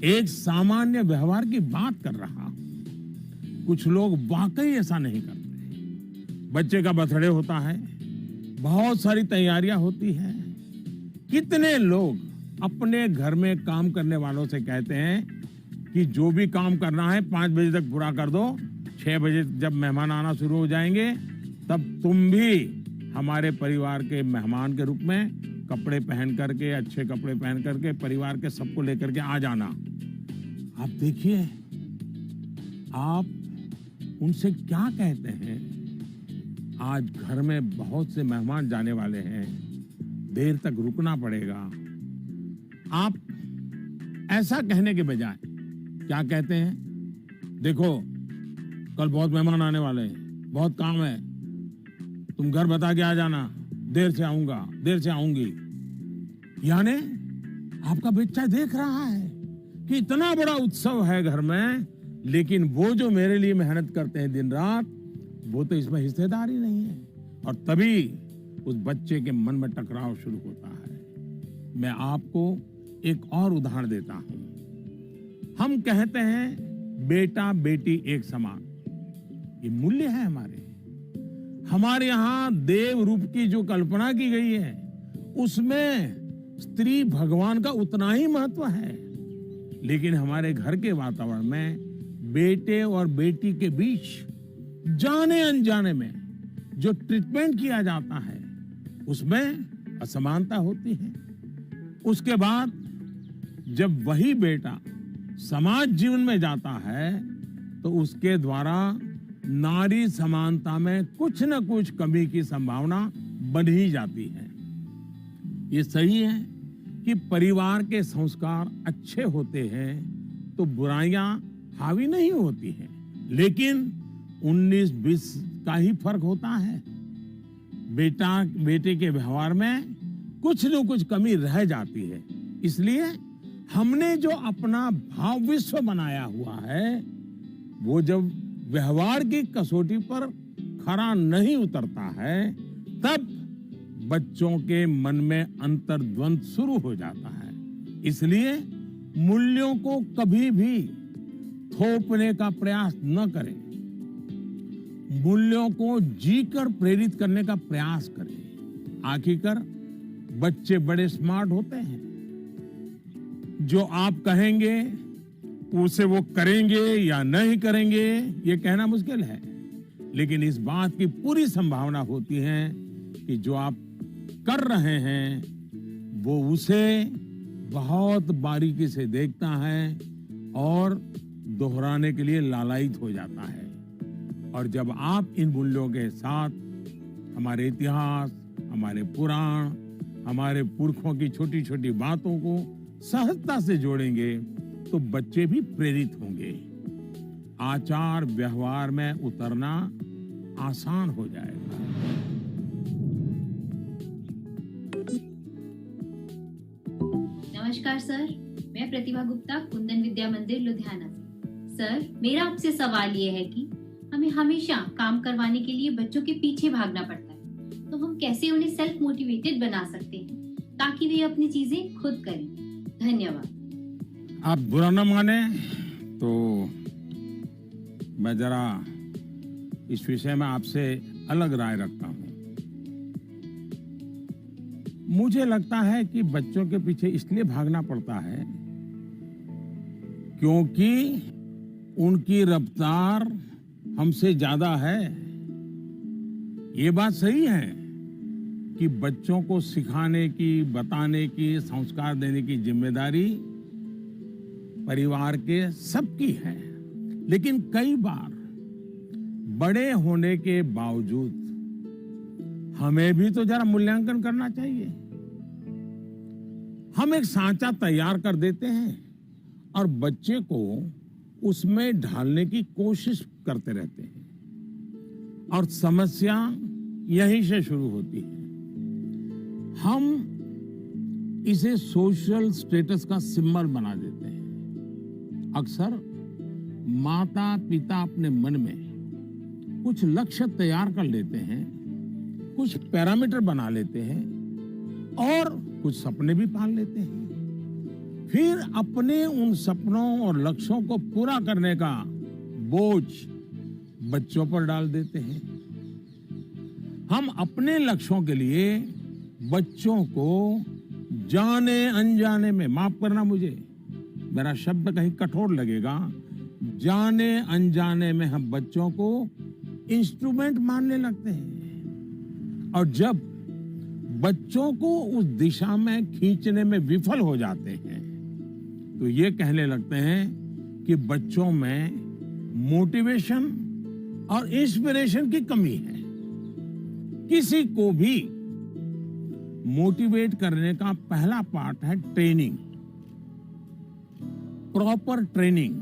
[SPEAKER 1] एक सामान्य व्यवहार की बात कर रहा हूं। कुछ लोग वाकई ऐसा नहीं करते। बच्चे का बर्थडे होता है, बहुत सारी तैयारियां होती हैं। कितने लोग अपने घर में काम करने वालों से कहते हैं कि जो भी काम करना है 5 बजे तक पूरा कर दो, 6 बजे जब मेहमान आना शुरू हो जाएंगे तब तुम भी हमारे परिवार के मेहमान के रूप में कपड़े पहन करके, अच्छे कपड़े पहन करके परिवार के सबको लेकर के आ जाना। आप देखिए आप उनसे क्या कहते हैं। आज घर में बहुत से मेहमान जाने वाले हैं, देर तक रुकना पड़ेगा। आप ऐसा कहने के बजाय क्या कहते हैं, देखो कल बहुत मेहमान आने वाले हैं, बहुत काम है, तुम घर बता के आ जाना, देर से आऊंगा, देर से आऊंगी। यानी आपका बच्चा देख रहा है कि इतना बड़ा उत्सव है घर में, लेकिन वो जो मेरे लिए मेहनत करते हैं दिन रात, वो तो इसमें हिस्सेदार ही नहीं है। और तभी उस बच्चे के मन में टकराव शुरू होता है। मैं आपको एक और उदाहरण देता हूं। हम कहते हैं बेटा बेटी एक समान, ये मूल्य है हमारे यहाँ देव रूप की जो कल्पना की गई है, उसमें स्त्री भगवान का उतना ही महत्व है। लेकिन हमारे घर के वातावरण में बेटे और बेटी के बीच जाने अनजाने में जो ट्रीटमेंट किया जाता है, उसमें असमानता होती है। उसके बाद जब वही बेटा समाज जीवन में जाता है, तो उसके द्वारा नारी समानता में कुछ न कुछ कमी की संभावना बन ही जाती है। ये सही है कि परिवार के संस्कार अच्छे होते हैं तो बुराइयां हावी नहीं होती हैं, लेकिन 19-20 का ही फर्क होता है। बेटे के व्यवहार में कुछ न कुछ कमी रह जाती है। इसलिए हमने जो अपना भाव विश्व बनाया हुआ है वो जब व्यवहार की कसौटी पर खरा नहीं उतरता है तब बच्चों के मन में अंतर्द्वंद शुरू हो जाता है। इसलिए मूल्यों को कभी भी थोपने का प्रयास न करें, मूल्यों को जीकर प्रेरित करने का प्रयास करें। आखिरकार बच्चे बड़े स्मार्ट होते हैं, जो आप कहेंगे उसे वो करेंगे या नहीं करेंगे ये कहना मुश्किल है, लेकिन इस बात की पूरी संभावना होती है कि जो आप कर रहे हैं वो उसे बहुत बारीकी से देखता है और दोहराने के लिए लालायित हो जाता है। और जब आप इन मूल्यों के साथ हमारे इतिहास, हमारे पुराण, हमारे पुरखों की छोटी छोटी बातों को सहजता से जोड़ेंगे तो बच्चे भी प्रेरित होंगे। आचार व्यवहार में उतरना आसान हो जाएगा।
[SPEAKER 12] नमस्कार सर, मैं प्रतिभा गुप्ता, कुंदन विद्या मंदिर लुधियाना से। सर, मेरा आपसे सवाल ये है कि हमें हमेशा काम करवाने के लिए बच्चों के पीछे भागना पड़ता है, तो हम कैसे उन्हें सेल्फ मोटिवेटेड बना सकते हैं ताकि वे अपनी चीजें खुद करें? धन्यवाद।
[SPEAKER 1] आप बुरा न माने तो मैं जरा इस विषय में आपसे अलग राय रखता हूं। मुझे लगता है कि बच्चों के पीछे इसलिए भागना पड़ता है क्योंकि उनकी रफ्तार हमसे ज्यादा है। ये बात सही है कि बच्चों को सिखाने की, बताने की, संस्कार देने की जिम्मेदारी परिवार के सबकी है, लेकिन कई बार बड़े होने के बावजूद हमें भी तो जरा मूल्यांकन करना चाहिए। हम एक सांचा तैयार कर देते हैं और बच्चे को उसमें ढालने की कोशिश करते रहते हैं और समस्या यहीं से शुरू होती है। हम इसे सोशल स्टेटस का सिंबल बना देते हैं। अक्सर माता पिता अपने मन में कुछ लक्ष्य तैयार कर लेते हैं, कुछ पैरामीटर बना लेते हैं और कुछ सपने भी पाल लेते हैं। फिर अपने उन सपनों और लक्ष्यों को पूरा करने का बोझ बच्चों पर डाल देते हैं। हम अपने लक्ष्यों के लिए बच्चों को जाने अनजाने में, माफ करना मुझे, मेरा शब्द कहीं कठोर लगेगा, जाने अनजाने में हम बच्चों को इंस्ट्रूमेंट मानने लगते हैं और जब बच्चों को उस दिशा में खींचने में विफल हो जाते हैं तो ये कहने लगते हैं कि बच्चों में मोटिवेशन और इंस्पिरेशन की कमी है। किसी को भी मोटिवेट करने का पहला पार्ट है ट्रेनिंग, प्रॉपर ट्रेनिंग।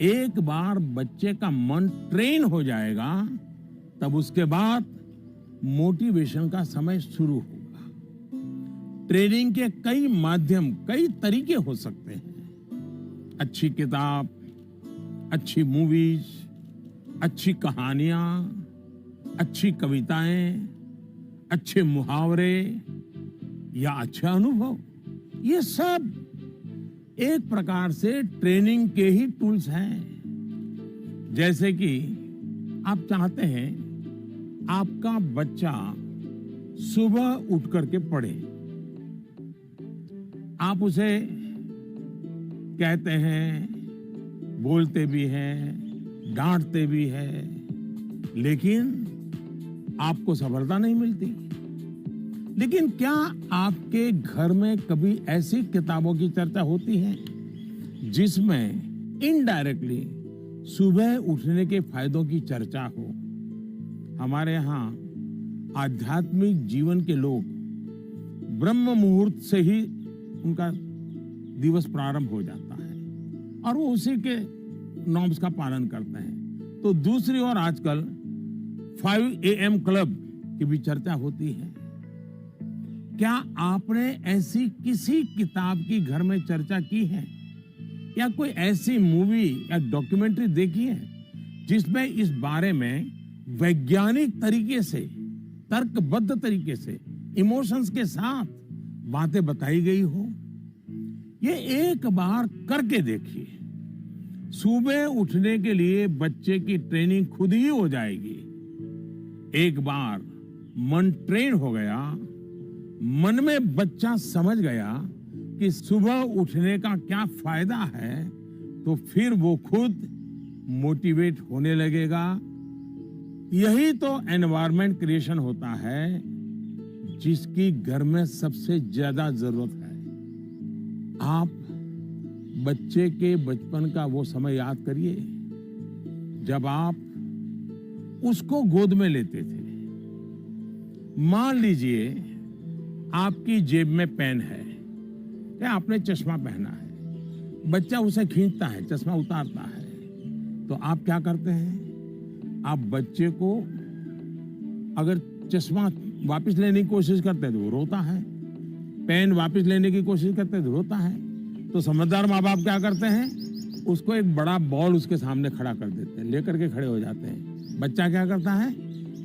[SPEAKER 1] एक बार बच्चे का मन ट्रेन हो जाएगा तब उसके बाद मोटिवेशन का समय शुरू होगा। ट्रेनिंग के कई माध्यम, कई तरीके हो सकते हैं। अच्छी किताब, अच्छी मूवीज, अच्छी कहानियां, अच्छी कविताएं, अच्छे मुहावरे या अच्छे अनुभव, ये सब एक प्रकार से ट्रेनिंग के ही टूल्स हैं। जैसे कि आप चाहते हैं आपका बच्चा सुबह उठ करके पढ़े, आप उसे कहते हैं, बोलते भी हैं, डांटते भी हैं, लेकिन आपको सफलता नहीं मिलती। लेकिन क्या आपके घर में कभी ऐसी किताबों की चर्चा होती है जिसमें इनडायरेक्टली सुबह उठने के फायदों की चर्चा हो? हमारे यहाँ आध्यात्मिक जीवन के लोग ब्रह्म मुहूर्त से ही उनका दिवस प्रारंभ हो जाता है और वो उसी के नॉर्म्स का पालन करते हैं। तो दूसरी ओर आजकल 5 AM क्लब की भी चर्चा होती है। क्या आपने ऐसी किसी किताब की घर में चर्चा की है या कोई ऐसी मूवी या डॉक्यूमेंट्री देखी है जिसमें इस बारे में वैज्ञानिक तरीके से, तर्कबद्ध तरीके से, इमोशंस के साथ बातें बताई गई हो? ये एक बार करके देखिए। सुबह उठने के लिए बच्चे की ट्रेनिंग खुद ही हो जाएगी। एक बार मन ट्रेन हो गया, मन में बच्चा समझ गया कि सुबह उठने का क्या फायदा है, तो फिर वो खुद मोटिवेट होने लगेगा। यही तो एनवायरनमेंट क्रिएशन होता है जिसकी घर में सबसे ज्यादा जरूरत है। आप बच्चे के बचपन का वो समय याद करिए जब आप उसको गोद में लेते थे। मान लीजिए आपकी जेब में पेन है या आपने चश्मा पहना है, बच्चा उसे खींचता है, चश्मा उतारता है, तो आप क्या करते हैं? आप बच्चे को अगर चश्मा वापस लेने की कोशिश करते हैं तो वो रोता है, पेन वापस लेने की कोशिश करते हैं तो रोता है। तो समझदार माँ बाप क्या करते हैं? उसको एक बड़ा बॉल उसके सामने खड़ा कर देते हैं, लेकर के खड़े हो जाते हैं। बच्चा क्या करता है?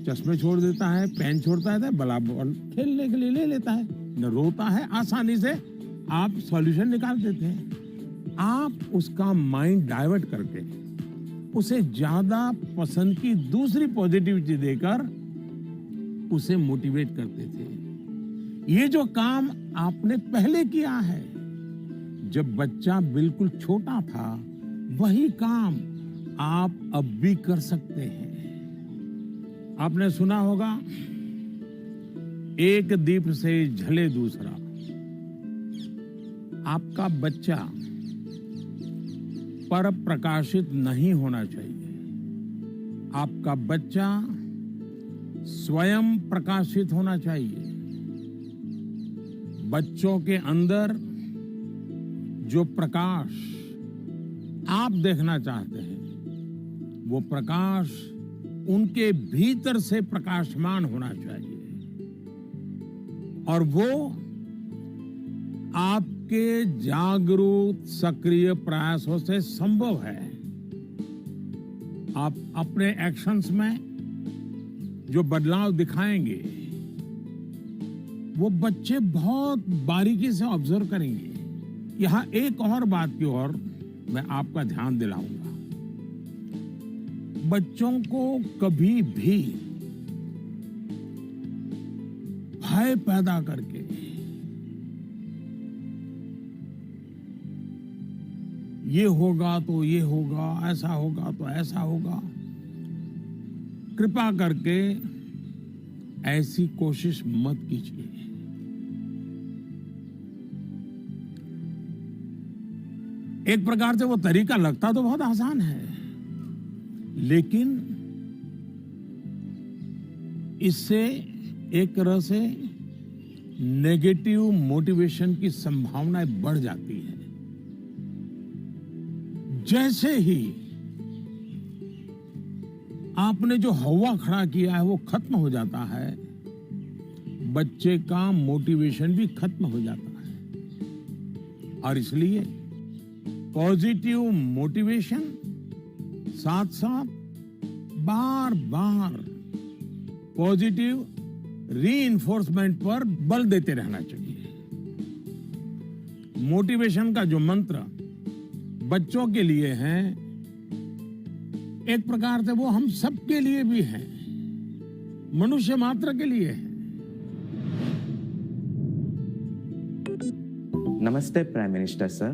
[SPEAKER 1] चश्मे छोड़ देता है, पेन छोड़ता है, बड़ा बॉल खेलने के लिए ले लेता है, न रोता है। आसानी से आप सॉल्यूशन निकाल देते हैं। आप उसका माइंड डाइवर्ट करके उसे ज्यादा पसंद की दूसरी पॉजिटिविटी देकर उसे मोटिवेट करते थे। ये जो काम आपने पहले किया है जब बच्चा बिल्कुल छोटा था, वही काम आप अब भी कर सकते हैं। आपने सुना होगा, एक दीप से जले दूसरा। आपका बच्चा पर प्रकाशित नहीं होना चाहिए। आपका बच्चा स्वयं प्रकाशित होना चाहिए। बच्चों के अंदर जो प्रकाश आप देखना चाहते हैं, वो प्रकाश उनके भीतर से प्रकाशमान होना चाहिए और वो आपके जागरूक सक्रिय प्रयासों से संभव है। आप अपने एक्शंस में जो बदलाव दिखाएंगे वो बच्चे बहुत बारीकी से ऑब्जर्व करेंगे। यहां एक और बात की ओर मैं आपका ध्यान दिलाऊंगा। बच्चों को कभी भी भय पैदा करके ये होगा तो ये होगा, ऐसा होगा तो ऐसा होगा, कृपा करके ऐसी कोशिश मत कीजिए। एक प्रकार से वो तरीका लगता तो बहुत आसान है, लेकिन इससे एक तरह से नेगेटिव मोटिवेशन की संभावनाएं बढ़ जाती है। जैसे ही आपने जो हवा खड़ा किया है वो खत्म हो जाता है, बच्चे का मोटिवेशन भी खत्म हो जाता है। और इसलिए पॉजिटिव मोटिवेशन साथ साथ बार बार पॉजिटिव रीइंफोर्समेंट पर बल देते रहना चाहिए। मोटिवेशन का जो मंत्र बच्चों के लिए है, एक प्रकार से वो हम सबके लिए भी है, मनुष्य मात्र के लिए है।
[SPEAKER 13] Namaste, Prime Minister sir.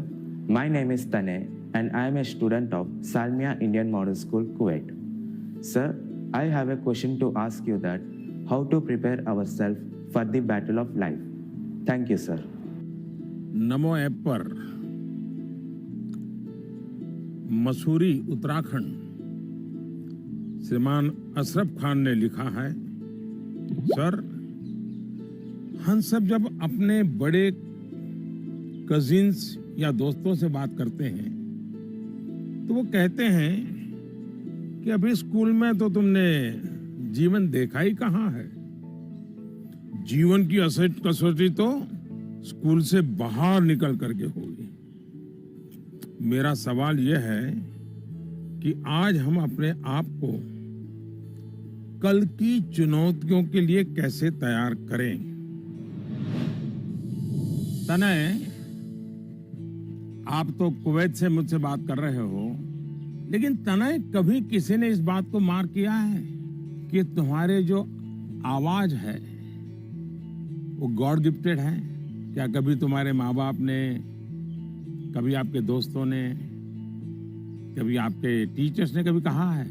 [SPEAKER 13] My name is Tanay and I am a student of Salmiya Indian Model School, Kuwait. Sir, I have a question to ask you that how to prepare ourselves for the battle of life. Thank you, sir.
[SPEAKER 1] NaMo app पर मसूरी उत्तराखंड श्रीमान अशरफ खान ने लिखा है, sir हम सब जब अपने बड़े कजिन्स या दोस्तों से बात करते हैं तो वो कहते हैं कि अभी स्कूल में तो तुमने जीवन देखा ही कहाँ है। जीवन की असली कसौटी तो स्कूल से बाहर निकल करके होगी। मेरा सवाल यह है कि आज हम अपने आप को कल की चुनौतियों के लिए कैसे तैयार करें। तनय, आप तो कुवैत से मुझसे बात कर रहे हो, लेकिन तनय कभी किसी ने इस बात को मार्क किया है कि तुम्हारे जो आवाज है वो गॉड गिफ्टेड है? क्या कभी तुम्हारे माँ बाप ने, कभी आपके दोस्तों ने, कभी आपके टीचर्स ने कभी कहा है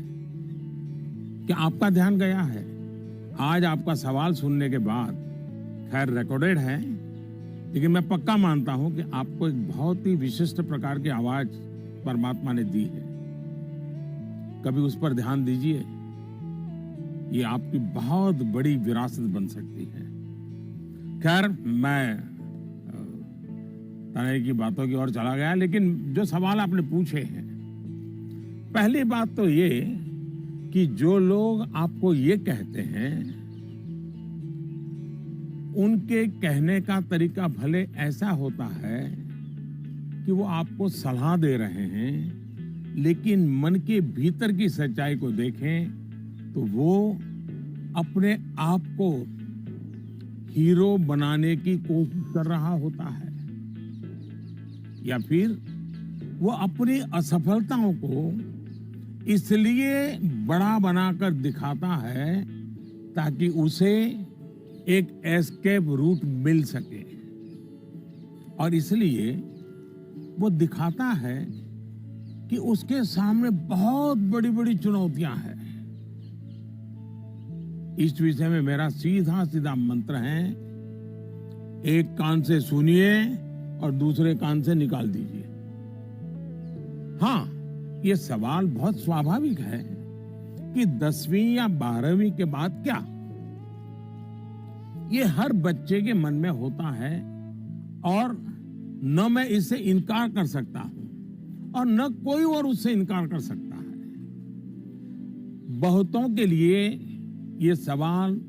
[SPEAKER 1] कि आपका ध्यान गया है? आज आपका सवाल सुनने के बाद, खैर रिकॉर्डेड है, लेकिन मैं पक्का मानता हूं कि आपको एक बहुत ही विशिष्ट प्रकार की आवाज परमात्मा ने दी है। कभी उस पर ध्यान दीजिए, ये आपकी बहुत बड़ी विरासत बन सकती है। खैर, मैं तनय की बातों की ओर चला गया, लेकिन जो सवाल आपने पूछे हैं, पहली बात तो ये कि जो लोग आपको ये कहते हैं उनके कहने का तरीका भले ऐसा होता है कि वो आपको सलाह दे रहे हैं, लेकिन मन के भीतर की सच्चाई को देखें तो वो अपने आप को हीरो बनाने की कोशिश कर रहा होता है, या फिर वो अपनी असफलताओं को इसलिए बड़ा बनाकर दिखाता है ताकि उसे एक एस्केप रूट मिल सके, और इसलिए वो दिखाता है कि उसके सामने बहुत बड़ी बड़ी चुनौतियां हैं। इस विषय में मेरा सीधा सीधा मंत्र है, एक कान से सुनिए और दूसरे कान से निकाल दीजिए। हाँ, ये सवाल बहुत स्वाभाविक है कि 10वीं या 12वीं के बाद क्या? ये हर बच्चे के मन में होता है, और न मैं इससे इनकार कर सकता हूं और न कोई और उससे इनकार कर सकता है। बहुतों के लिए ये सवाल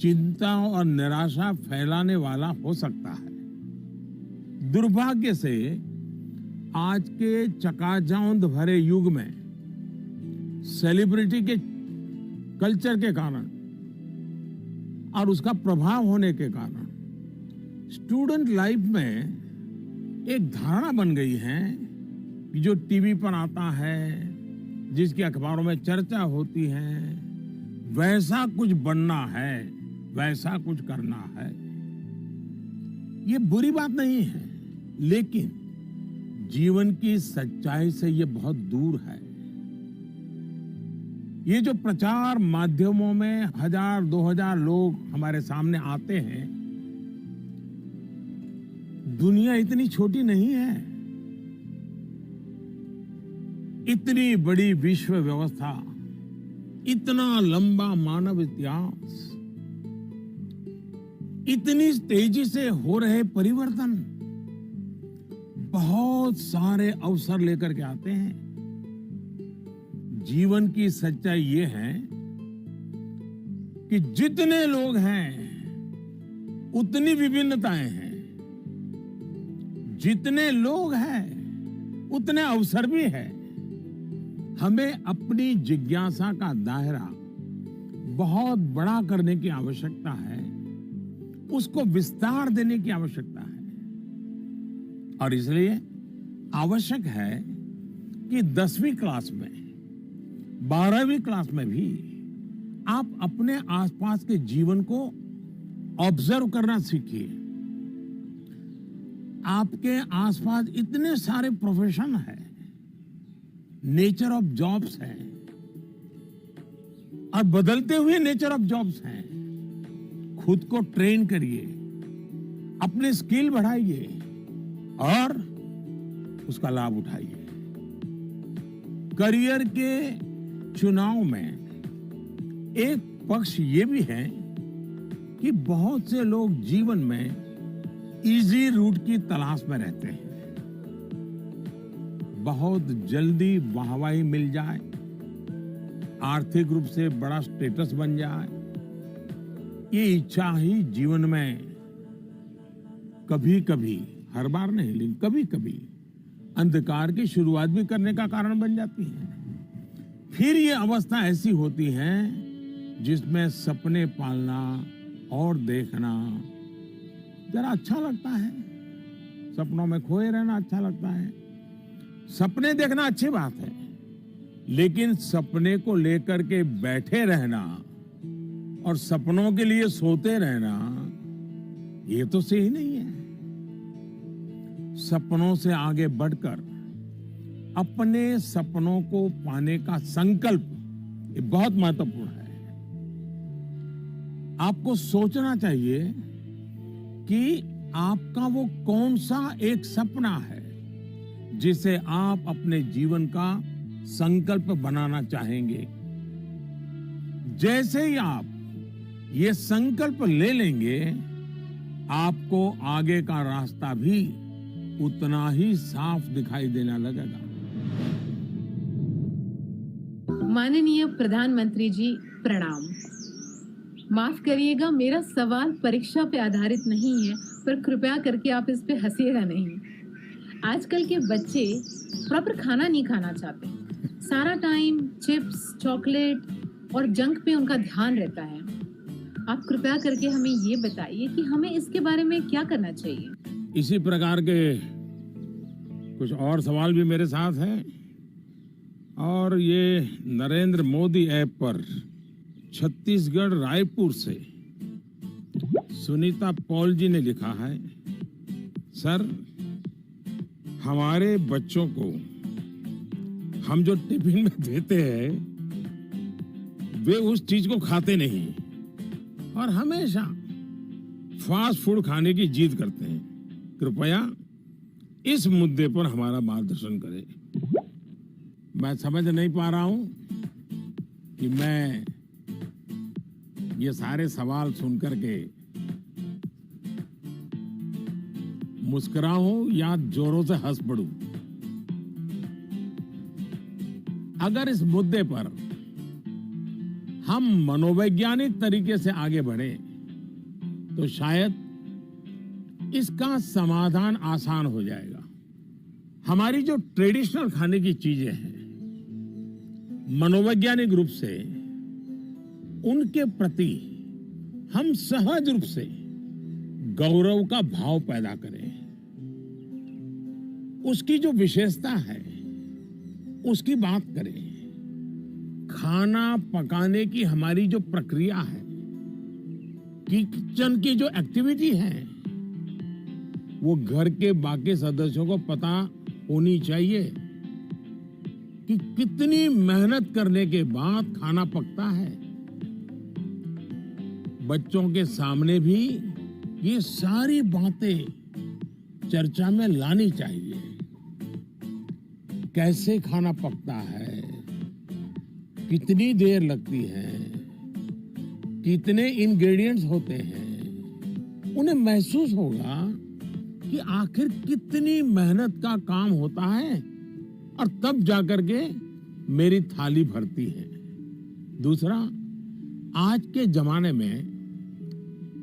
[SPEAKER 1] चिंता और निराशा फैलाने वाला हो सकता है। दुर्भाग्य से आज के चकाचौंध भरे युग में सेलिब्रिटी के कल्चर के कारण और उसका प्रभाव होने के कारण स्टूडेंट लाइफ में एक धारणा बन गई है कि जो टीवी पर आता है, जिसकी अखबारों में चर्चा होती है, वैसा कुछ बनना है, वैसा कुछ करना है। ये बुरी बात नहीं है, लेकिन जीवन की सच्चाई से ये बहुत दूर है। ये जो प्रचार माध्यमों में 1000-2000 लोग हमारे सामने आते हैं, दुनिया इतनी छोटी नहीं है। इतनी बड़ी विश्व व्यवस्था, इतना लंबा मानव इतिहास, इतनी तेजी से हो रहे परिवर्तन बहुत सारे अवसर लेकर के आते हैं। जीवन की सच्चाई ये है कि जितने लोग हैं उतनी विभिन्नताएं हैं, जितने लोग हैं उतने अवसर भी है। हमें अपनी जिज्ञासा का दायरा बहुत बड़ा करने की आवश्यकता है, उसको विस्तार देने की आवश्यकता है, और इसलिए आवश्यक है कि 10वीं क्लास में, 12वीं क्लास में भी आप अपने आसपास के जीवन को ऑब्जर्व करना सीखिए। आपके आसपास इतने सारे प्रोफेशन हैं, नेचर ऑफ जॉब्स हैं, और बदलते हुए नेचर ऑफ जॉब्स हैं। खुद को ट्रेन करिए, अपने स्किल बढ़ाइए और उसका लाभ उठाइए। करियर के चुनाव में एक पक्ष ये भी है कि बहुत से लोग जीवन में इजी रूट की तलाश में रहते हैं। बहुत जल्दी वाहवाही मिल जाए, आर्थिक रूप से बड़ा स्टेटस बन जाए, ये इच्छा ही जीवन में कभी कभी, हर बार नहीं लेकिन कभी कभी अंधकार की शुरुआत भी करने का कारण बन जाती है। फिर ये अवस्था ऐसी होती है जिसमें सपने पालना और देखना जरा अच्छा लगता है, सपनों में खोए रहना अच्छा लगता है। सपने देखना अच्छी बात है, लेकिन सपने को लेकर के बैठे रहना और सपनों के लिए सोते रहना ये तो सही नहीं है। सपनों से आगे बढ़कर अपने सपनों को पाने का संकल्प ये बहुत महत्वपूर्ण है। आपको सोचना चाहिए कि आपका वो कौन सा एक सपना है जिसे आप अपने जीवन का संकल्प बनाना चाहेंगे। जैसे ही आप ये संकल्प ले लेंगे, आपको आगे का रास्ता भी उतना ही साफ दिखाई देने लगेगा।
[SPEAKER 14] माननीय प्रधानमंत्री जी प्रणाम। माफ करिएगा, मेरा सवाल परीक्षा पे आधारित नहीं है, पर कृपया करके आप इस पे हंसिएगा नहीं। आजकल के बच्चे प्रॉपर खाना नहीं खाना चाहते, सारा टाइम चिप्स, चॉकलेट और जंक पे उनका ध्यान रहता है। आप कृपया करके हमें ये बताइए कि हमें इसके बारे में क्या करना चाहिए।
[SPEAKER 1] इसी प्रकार के कुछ और सवाल भी मेरे साथ हैं, और ये नरेंद्र मोदी ऐप पर छत्तीसगढ़ रायपुर से सुनीता पॉल जी ने लिखा है, सर हमारे बच्चों को हम जो टिफिन में देते हैं वे उस चीज को खाते नहीं और हमेशा फास्ट फूड खाने की जिद करते हैं। कृपया इस मुद्दे पर हमारा मार्गदर्शन करें। मैं समझ नहीं पा रहा हूं कि मैं ये सारे सवाल सुनकर के मुस्कुराऊं या जोरों से हंस पड़ूं। अगर इस मुद्दे पर हम मनोवैज्ञानिक तरीके से आगे बढ़े तो शायद इसका समाधान आसान हो जाएगा। हमारी जो ट्रेडिशनल खाने की चीजें हैं, मनोवैज्ञानिक रूप से उनके प्रति हम सहज रूप से गौरव का भाव पैदा करें। उसकी जो विशेषता है उसकी बात करें। खाना पकाने की हमारी जो प्रक्रिया है, किचन की जो एक्टिविटी है, वो घर के बाकी सदस्यों को पता होनी चाहिए कि कितनी मेहनत करने के बाद खाना पकता है। बच्चों के सामने भी ये सारी बातें चर्चा में लानी चाहिए। कैसे खाना पकता है, कितनी देर लगती है, कितने इंग्रेडिएंट्स होते हैं, उन्हें महसूस होगा कि आखिर कितनी मेहनत का काम होता है और तब जाकर के मेरी थाली भरती है। दूसरा, आज के जमाने में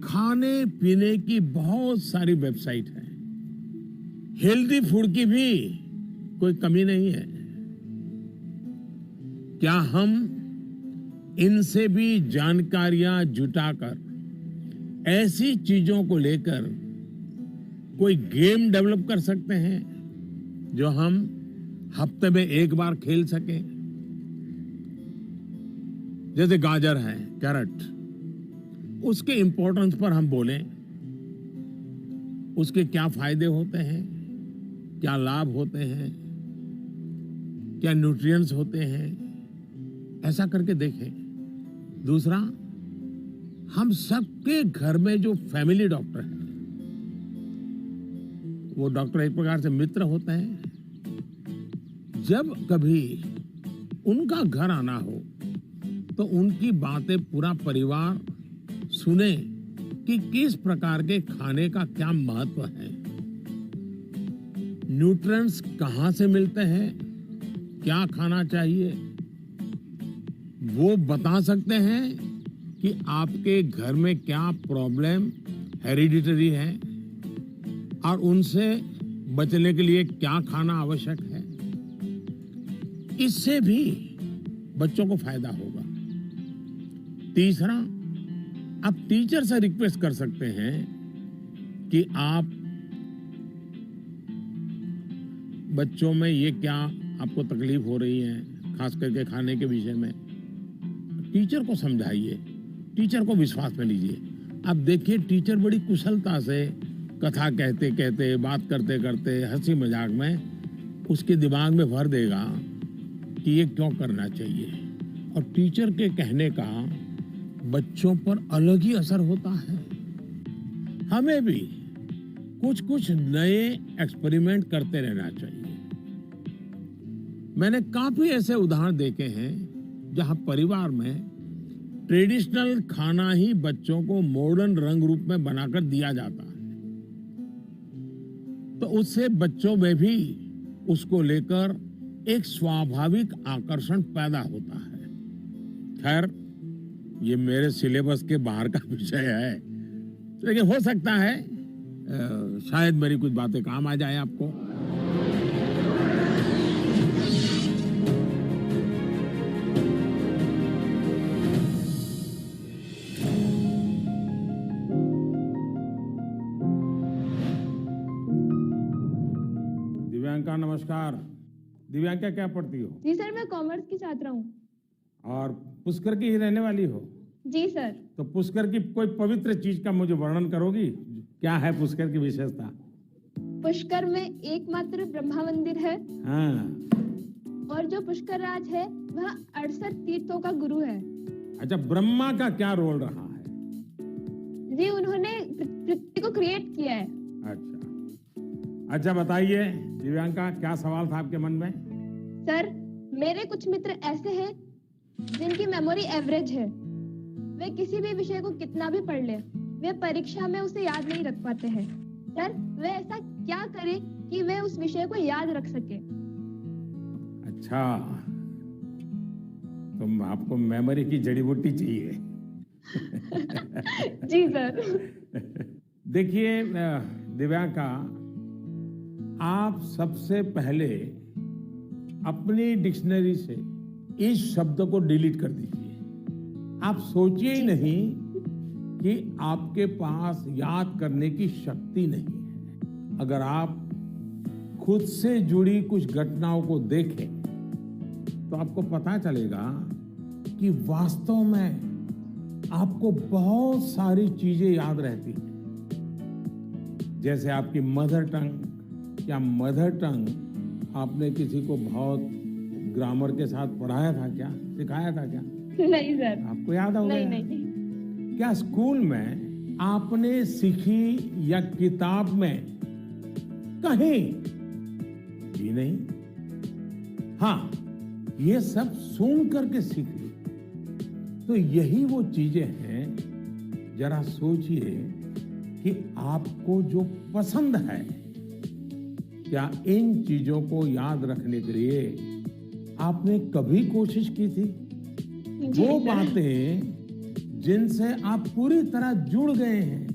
[SPEAKER 1] खाने पीने की बहुत सारी वेबसाइट है, हेल्दी फूड की भी कोई कमी नहीं है। क्या हम इनसे भी जानकारियां जुटाकर ऐसी चीजों को लेकर कोई गेम डेवलप कर सकते हैं जो हम हफ्ते में एक बार खेल सकें? जैसे गाजर है, कैरेट, उसके इंपॉर्टेंस पर हम बोलें, उसके क्या फायदे होते हैं, क्या लाभ होते हैं, क्या न्यूट्रिएंट्स होते हैं, ऐसा करके देखें। दूसरा, हम सबके घर में जो फैमिली डॉक्टर हैं, वो डॉक्टर एक प्रकार से मित्र होते हैं। जब कभी उनका घर आना हो तो उनकी बातें पूरा परिवार सुने कि किस प्रकार के खाने का क्या महत्व है, न्यूट्रिएंट्स कहां से मिलते हैं, क्या खाना चाहिए, वो बता सकते हैं कि आपके घर में क्या प्रॉब्लम हेरिडिटरी है और उनसे बचने के लिए क्या खाना आवश्यक है। इससे भी बच्चों को फायदा होगा। तीसरा, आप टीचर से रिक्वेस्ट कर सकते हैं कि आप बच्चों में ये क्या आपको तकलीफ हो रही है, खास करके खाने के विषय में, टीचर को समझाइए, टीचर को विश्वास में लीजिए। अब देखिए, टीचर बड़ी कुशलता से कथा कहते कहते, बात करते करते, हंसी मजाक में उसके दिमाग में भर देगा कि ये क्यों करना चाहिए। और टीचर के कहने का बच्चों पर अलग ही असर होता है। हमें भी कुछ कुछ नए एक्सपेरिमेंट करते रहना चाहिए। मैंने काफी ऐसे उदाहरण देखे हैं जहां परिवार में ट्रेडिशनल खाना ही बच्चों को मॉडर्न रंग रूप में बनाकर दिया जाता है, तो उससे बच्चों में भी उसको लेकर एक स्वाभाविक आकर्षण पैदा होता है। खैर, ये मेरे सिलेबस के बाहर का विषय है, लेकिन हो सकता है शायद मेरी कुछ बातें काम आ जाए आपको। दिव्यांका, नमस्कार। दिव्यांका, क्या पढ़ती हो?
[SPEAKER 15] जी सर, मैं कॉमर्स की छात्रा हूँ।
[SPEAKER 1] और पुष्कर की ही रहने वाली हो?
[SPEAKER 15] जी सर।
[SPEAKER 1] तो पुष्कर की कोई पवित्र चीज का मुझे वर्णन करोगी? क्या है पुष्कर की विशेषता?
[SPEAKER 15] पुष्कर में एकमात्र ब्रह्मा मंदिर है।
[SPEAKER 1] हाँ।
[SPEAKER 15] और जो पुष्कर राज है वह 68 तीर्थों का गुरु है।
[SPEAKER 1] अच्छा, ब्रह्मा का क्या रोल रहा है?
[SPEAKER 15] जी, उन्होंने पृथ्वी को क्रिएट किया है।
[SPEAKER 1] अच्छा, बताइए दिव्यांका, क्या सवाल था आपके मन में?
[SPEAKER 15] सर, मेरे कुछ मित्र ऐसे हैं जिनकी मेमोरी एवरेज है। वे किसी भी विषय को कितना भी पढ़ ले, वे परीक्षा में उसे याद नहीं रख पाते हैं। सर, वे ऐसा क्या करें कि वे उस विषय को याद रख सके?
[SPEAKER 1] अच्छा, तुम आपको मेमोरी की जड़ी बूटी चाहिए।
[SPEAKER 15] जी सर।
[SPEAKER 1] देखिए दिव्यांका, आप सबसे पहले अपनी डिक्शनरी से इस शब्द को डिलीट कर दीजिए। आप सोचिए ही नहीं कि आपके पास याद करने की शक्ति नहीं है। अगर आप खुद से जुड़ी कुछ घटनाओं को देखें तो आपको पता चलेगा कि वास्तव में आपको बहुत सारी चीजें याद रहती हैं। जैसे आपकी मदर टंग। क्या मदर टंग आपने किसी को बहुत ग्रामर के साथ पढ़ाया था क्या, सिखाया था क्या?
[SPEAKER 15] नहीं सर।
[SPEAKER 1] आपको याद होगा?
[SPEAKER 15] नहीं।
[SPEAKER 1] क्या स्कूल में आपने सीखी या किताब में कहीं भी नहीं? हाँ, ये सब सुन करके सीख ली। तो यही वो चीजें हैं, जरा सोचिए कि आपको जो पसंद है, क्या इन चीजों को याद रखने के लिए आपने कभी कोशिश की थी? वो बातें जिनसे आप पूरी तरह जुड़ गए हैं,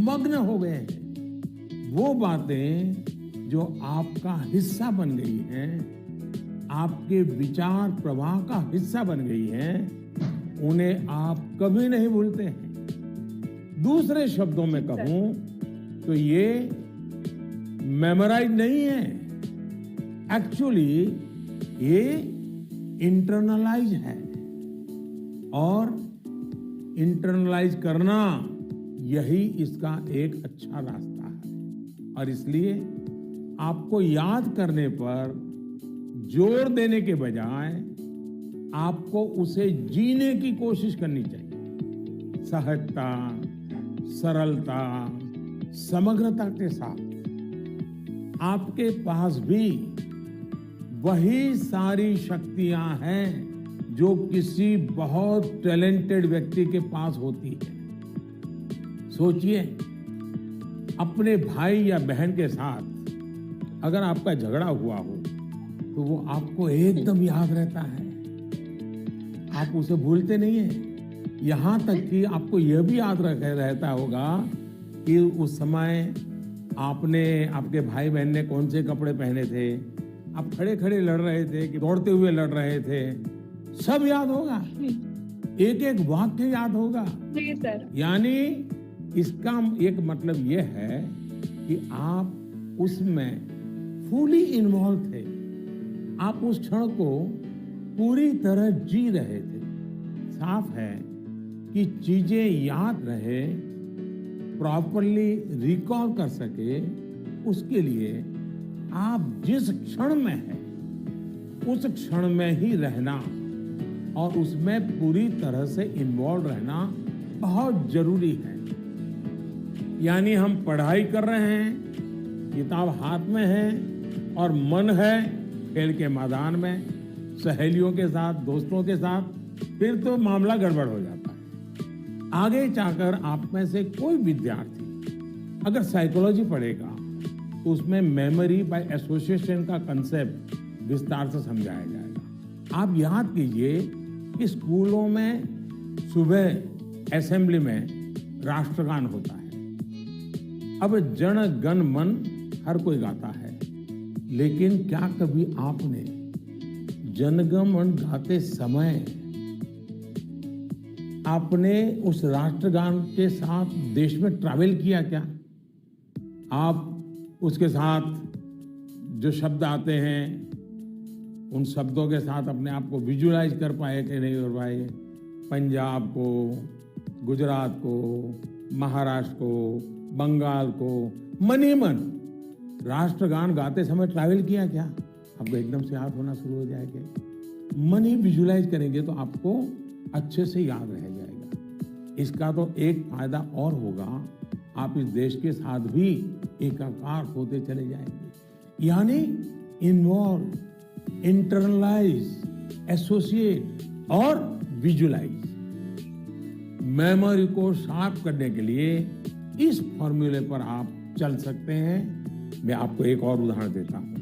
[SPEAKER 1] मग्न हो गए हैं, वो बातें जो आपका हिस्सा बन गई हैं, आपके विचार प्रवाह का हिस्सा बन गई हैं, उन्हें आप कभी नहीं भूलते हैं। दूसरे शब्दों में कहूं तो ये मेमोराइज नहीं है, एक्चुअली ये इंटरनलाइज है। और इंटरनलाइज करना यही इसका एक अच्छा रास्ता है। और इसलिए आपको याद करने पर जोर देने के बजाय आपको उसे जीने की कोशिश करनी चाहिए। सहजता, सरलता, समग्रता के साथ। आपके पास भी वही सारी शक्तियां हैं जो किसी बहुत टैलेंटेड व्यक्ति के पास होती है। सोचिए, अपने भाई या बहन के साथ अगर आपका झगड़ा हुआ हो तो वो आपको एकदम याद रहता है, आप उसे भूलते नहीं है। यहाँ तक कि आपको यह भी याद रहता होगा कि उस समय आपके भाई बहन ने कौन से कपड़े पहने थे, आप खड़े खड़े लड़ रहे थे कि दौड़ते हुए लड़ रहे थे, सब याद होगा, एक एक वाक्य याद होगा।
[SPEAKER 15] जी सर।
[SPEAKER 1] यानी इसका एक मतलब यह है कि आप उसमें फुली इन्वॉल्व थे, आप उस क्षण को पूरी तरह जी रहे थे। साफ है कि चीजें याद रहे, प्रॉपरली रिकॉल कर सके, उसके लिए आप जिस क्षण में हैं उस क्षण में ही रहना और उसमें पूरी तरह से इन्वॉल्व रहना बहुत जरूरी है। यानी हम पढ़ाई कर रहे हैं, किताब हाथ में है और मन है खेल के मैदान में, सहेलियों के साथ, दोस्तों के साथ, फिर तो मामला गड़बड़ हो जाता है। आगे जाकर आप में से कोई विद्यार्थी अगर साइकोलॉजी पढ़ेगा तो उसमें मेमोरी बाय एसोसिएशन का कंसेप्ट विस्तार से समझाया जाएगा। आप याद कीजिए कि स्कूलों में सुबह असेंबली में राष्ट्रगान होता है। अब जन गण मन हर कोई गाता है, लेकिन क्या कभी आपने जनगण मन गाते समय आपने उस राष्ट्रगान के साथ देश में ट्रैवल किया क्या? आप उसके साथ जो शब्द आते हैं उन शब्दों के साथ अपने आप को विजुलाइज कर पाए कि नहीं कर पाए? पंजाब को, गुजरात को, महाराष्ट्र को, बंगाल को मन ही मन राष्ट्रगान गाते समय ट्रैवल किया क्या? आपको एकदम से याद होना शुरू हो जाएगा। मन ही विजुलाइज करेंगे तो आपको अच्छे से याद रह जाएगा। इसका तो एक फायदा और होगा, आप इस देश के साथ भी एकाकार होते चले जाएंगे। यानी इन्वॉल्व, इंटरनलाइज, एसोसिएट और विजुलाइज। मेमोरी को शार्प करने के लिए इस फॉर्मूले पर आप चल सकते हैं। मैं आपको एक और उदाहरण देता हूं।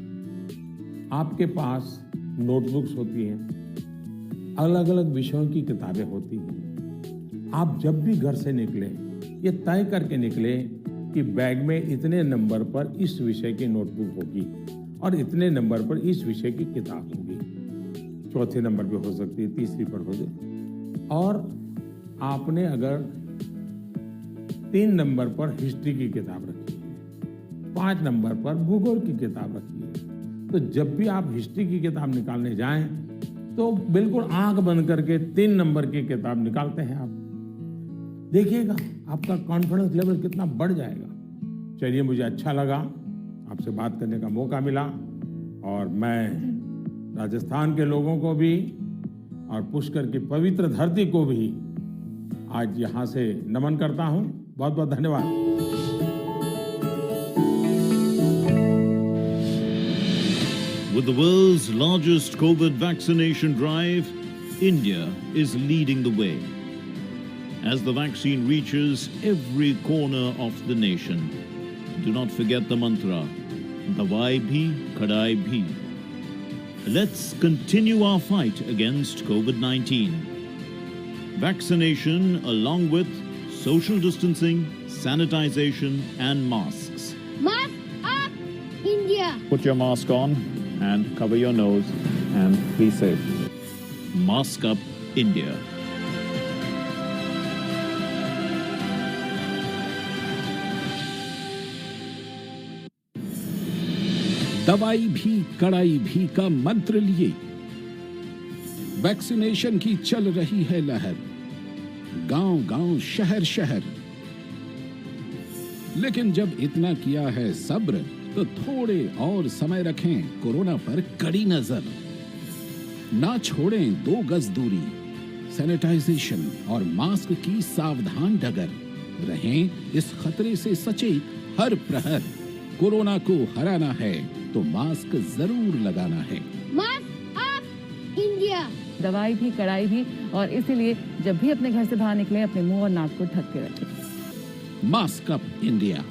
[SPEAKER 1] आपके पास नोटबुक्स होती हैं, अलग अलग विषयों की किताबें होती हैं। आप जब भी घर से निकले ये तय करके निकले कि बैग में इतने नंबर पर इस विषय की नोटबुक होगी और इतने नंबर पर इस विषय की किताब होगी। चौथे नंबर पे हो सकती है, तीसरी पर हो जाए। और आपने अगर 3 नंबर पर हिस्ट्री की किताब रखी है, 5 नंबर पर भूगोल की किताब रखी है, तो जब भी आप हिस्ट्री की किताब निकालने जाएं तो बिल्कुल आंख बंद करके 3 नंबर की किताब निकालते हैं आप। देखिएगा आपका कॉन्फिडेंस लेवल कितना बढ़ जाएगा। चलिए, मुझे अच्छा लगा, आपसे बात करने का मौका मिला और मैं राजस्थान के लोगों को भी और पुष्कर की पवित्र धरती को भी आज यहाँ से नमन करता हूँ। बहुत बहुत धन्यवाद।
[SPEAKER 7] With the world's largest COVID vaccination drive, India is leading the way. As the vaccine reaches every corner of the nation, do not forget the mantra, Dawai bhi, Kadai bhi. Let's continue our fight against COVID-19. Vaccination along with social distancing, sanitization and masks.
[SPEAKER 8] Mask up, India!
[SPEAKER 9] Put your mask on and cover your nose and be safe.
[SPEAKER 7] Mask up, India.
[SPEAKER 10] दवाई भी कड़ाई भी का मंत्र लिए vaccination की चल रही है लहर, गांव-गांव, शहर-शहर। लेकिन जब इतना किया है सब्र तो थोड़े और समय रखें कोरोना पर कड़ी नजर। ना छोड़ें 2 गज दूरी, सैनिटाइजेशन और मास्क की सावधान डगर। रहें इस खतरे से सचेत हर प्रहर। कोरोना को हराना है तो मास्क जरूर लगाना है।
[SPEAKER 8] Mask up, India!
[SPEAKER 11] दवाई भी कड़ाई भी, और इसीलिए जब भी अपने घर से बाहर निकले अपने मुंह और नाक को ढक के रखें।
[SPEAKER 10] Mask up India.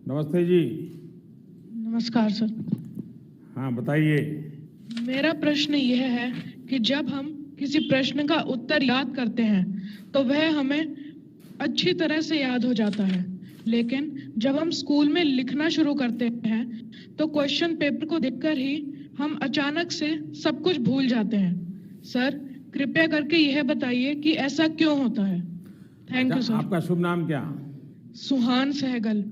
[SPEAKER 1] नमस्ते जी।
[SPEAKER 16] नमस्कार सर।
[SPEAKER 1] हाँ बताइए।
[SPEAKER 16] मेरा प्रश्न यह है कि जब हम किसी प्रश्न का उत्तर याद करते हैं तो वह हमें अच्छी तरह से याद हो जाता है, लेकिन जब हम स्कूल में लिखना शुरू करते हैं तो क्वेश्चन पेपर को देखकर ही हम अचानक से सब कुछ भूल जाते हैं। सर कृपया करके यह बताइए कि ऐसा क्यों होता है। Thank you sir.
[SPEAKER 1] आपका शुभ नाम क्या?
[SPEAKER 16] सुहान सहगल।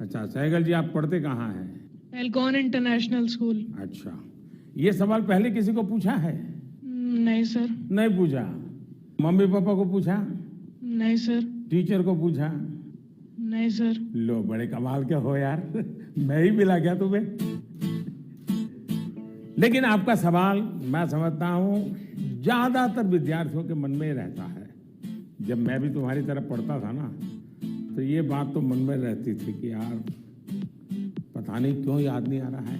[SPEAKER 1] अच्छा सहगल जी, आप पढ़ते कहाँ हैं?
[SPEAKER 16] एल्गोन इंटरनेशनल स्कूल।
[SPEAKER 1] अच्छा, ये सवाल पहले किसी को पूछा है?
[SPEAKER 16] नहीं सर।
[SPEAKER 1] नहीं पूछा? मम्मी पापा को पूछा?
[SPEAKER 16] नहीं सर।
[SPEAKER 1] टीचर को पूछा?
[SPEAKER 16] नहीं सर।
[SPEAKER 1] लो बड़े कमाल के हो यार, मैं ही मिला क्या तुम्हें? लेकिन आपका सवाल मैं समझता हूँ ज्यादातर विद्यार्थियों के मन में रहता है। जब मैं भी तुम्हारी तरह पढ़ता था ना, तो ये बात तो मन में रहती थी कि यार पता नहीं क्यों याद नहीं आ रहा है।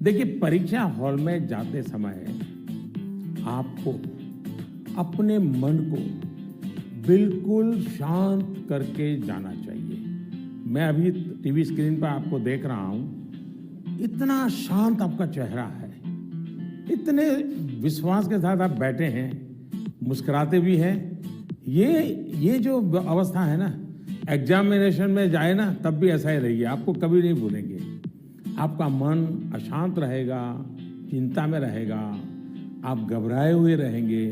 [SPEAKER 1] देखिए, परीक्षा हॉल में जाते समय आपको अपने मन को बिल्कुल शांत करके जाना चाहिए। मैं अभी टीवी स्क्रीन पर आपको देख रहा हूं, इतना शांत आपका चेहरा है, इतने विश्वास के साथ आप बैठे हैं, मुस्कुराते भी हैं। ये जो अवस्था है ना, एग्जामिनेशन में जाए ना तब भी ऐसा ही रहिए, आपको कभी नहीं भूलेंगे। आपका मन अशांत रहेगा, चिंता में रहेगा, आप घबराए हुए रहेंगे,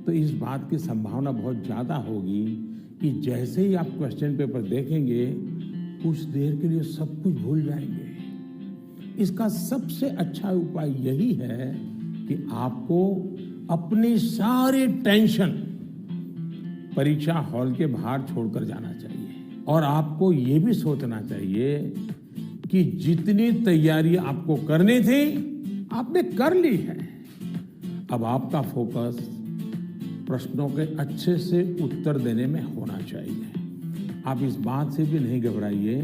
[SPEAKER 1] तो इस बात की संभावना बहुत ज़्यादा होगी कि जैसे ही आप क्वेश्चन पेपर देखेंगे कुछ देर के लिए सब कुछ भूल जाएंगे। इसका सबसे अच्छा उपाय यही है कि आपको अपनी सारी टेंशन परीक्षा हॉल के बाहर छोड़कर जाना चाहिए और आपको ये भी सोचना चाहिए कि जितनी तैयारी आपको करनी थी आपने कर ली है। अब आपका फोकस प्रश्नों के अच्छे से उत्तर देने में होना चाहिए। आप इस बात से भी नहीं घबराइए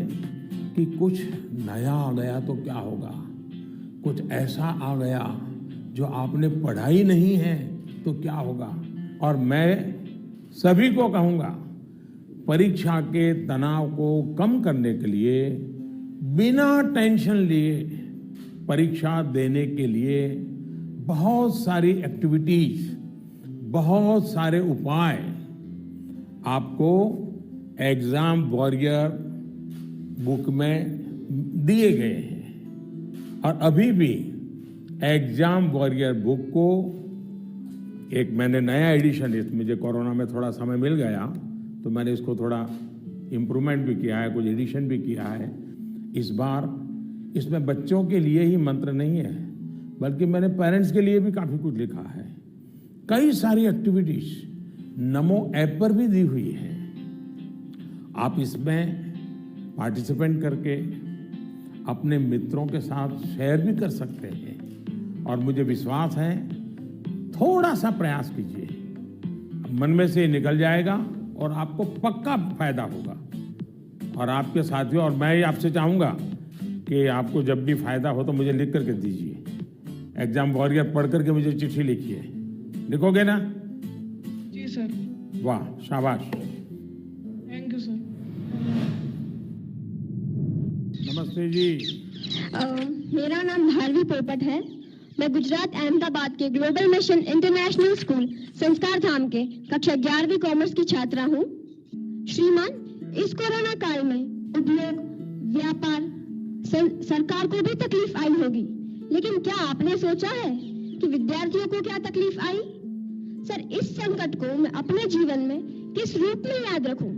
[SPEAKER 1] कि कुछ नया आ गया तो क्या होगा, कुछ ऐसा आ गया जो आपने पढ़ा ही नहीं है तो क्या होगा। और मैं सभी को कहूंगा, परीक्षा के तनाव को कम करने के लिए बिना टेंशन लिए परीक्षा देने के लिए बहुत सारी एक्टिविटीज, बहुत सारे उपाय आपको एग्जाम वॉरियर बुक में दिए गए हैं। और अभी भी एग्जाम वॉरियर बुक को एक मैंने नया एडिशन, मुझे कोरोना में थोड़ा समय मिल गया तो मैंने इसको थोड़ा इम्प्रूवमेंट भी किया है, कुछ एडिशन भी किया है। इस बार इसमें बच्चों के लिए ही मंत्र नहीं है, बल्कि मैंने पेरेंट्स के लिए भी काफ़ी कुछ लिखा है। कई सारी एक्टिविटीज नमो ऐप पर भी दी हुई है। आप इसमें पार्टिसिपेंट करके अपने मित्रों के साथ शेयर भी कर सकते हैं। और मुझे विश्वास है थोड़ा सा प्रयास कीजिए, मन में से निकल जाएगा और आपको पक्का फायदा होगा। और आपके साथियों और मैं आपसे चाहूंगा कि आपको जब भी फायदा हो तो मुझे लिख करके दीजिए। एग्जाम वॉरियर पढ़ करके मुझे चिट्ठी लिखिए, लिखोगे ना?
[SPEAKER 16] जी सर।
[SPEAKER 1] वाह, शाबाश।
[SPEAKER 16] Thank you sir.
[SPEAKER 1] नमस्ते जी।
[SPEAKER 15] मेरा नाम भारवी पोपट है। मैं गुजरात अहमदाबाद के ग्लोबल मिशन इंटरनेशनल स्कूल संस्कार धाम के कक्षा 11वीं कॉमर्स की छात्रा हूँ। श्रीमान, इस कोरोना काल में उद्योग, व्यापार, सरकार को भी तकलीफ आई होगी, लेकिन क्या आपने सोचा है कि विद्यार्थियों को क्या तकलीफ आई? सर, इस संकट को मैं अपने जीवन में किस रूप में याद रखूं?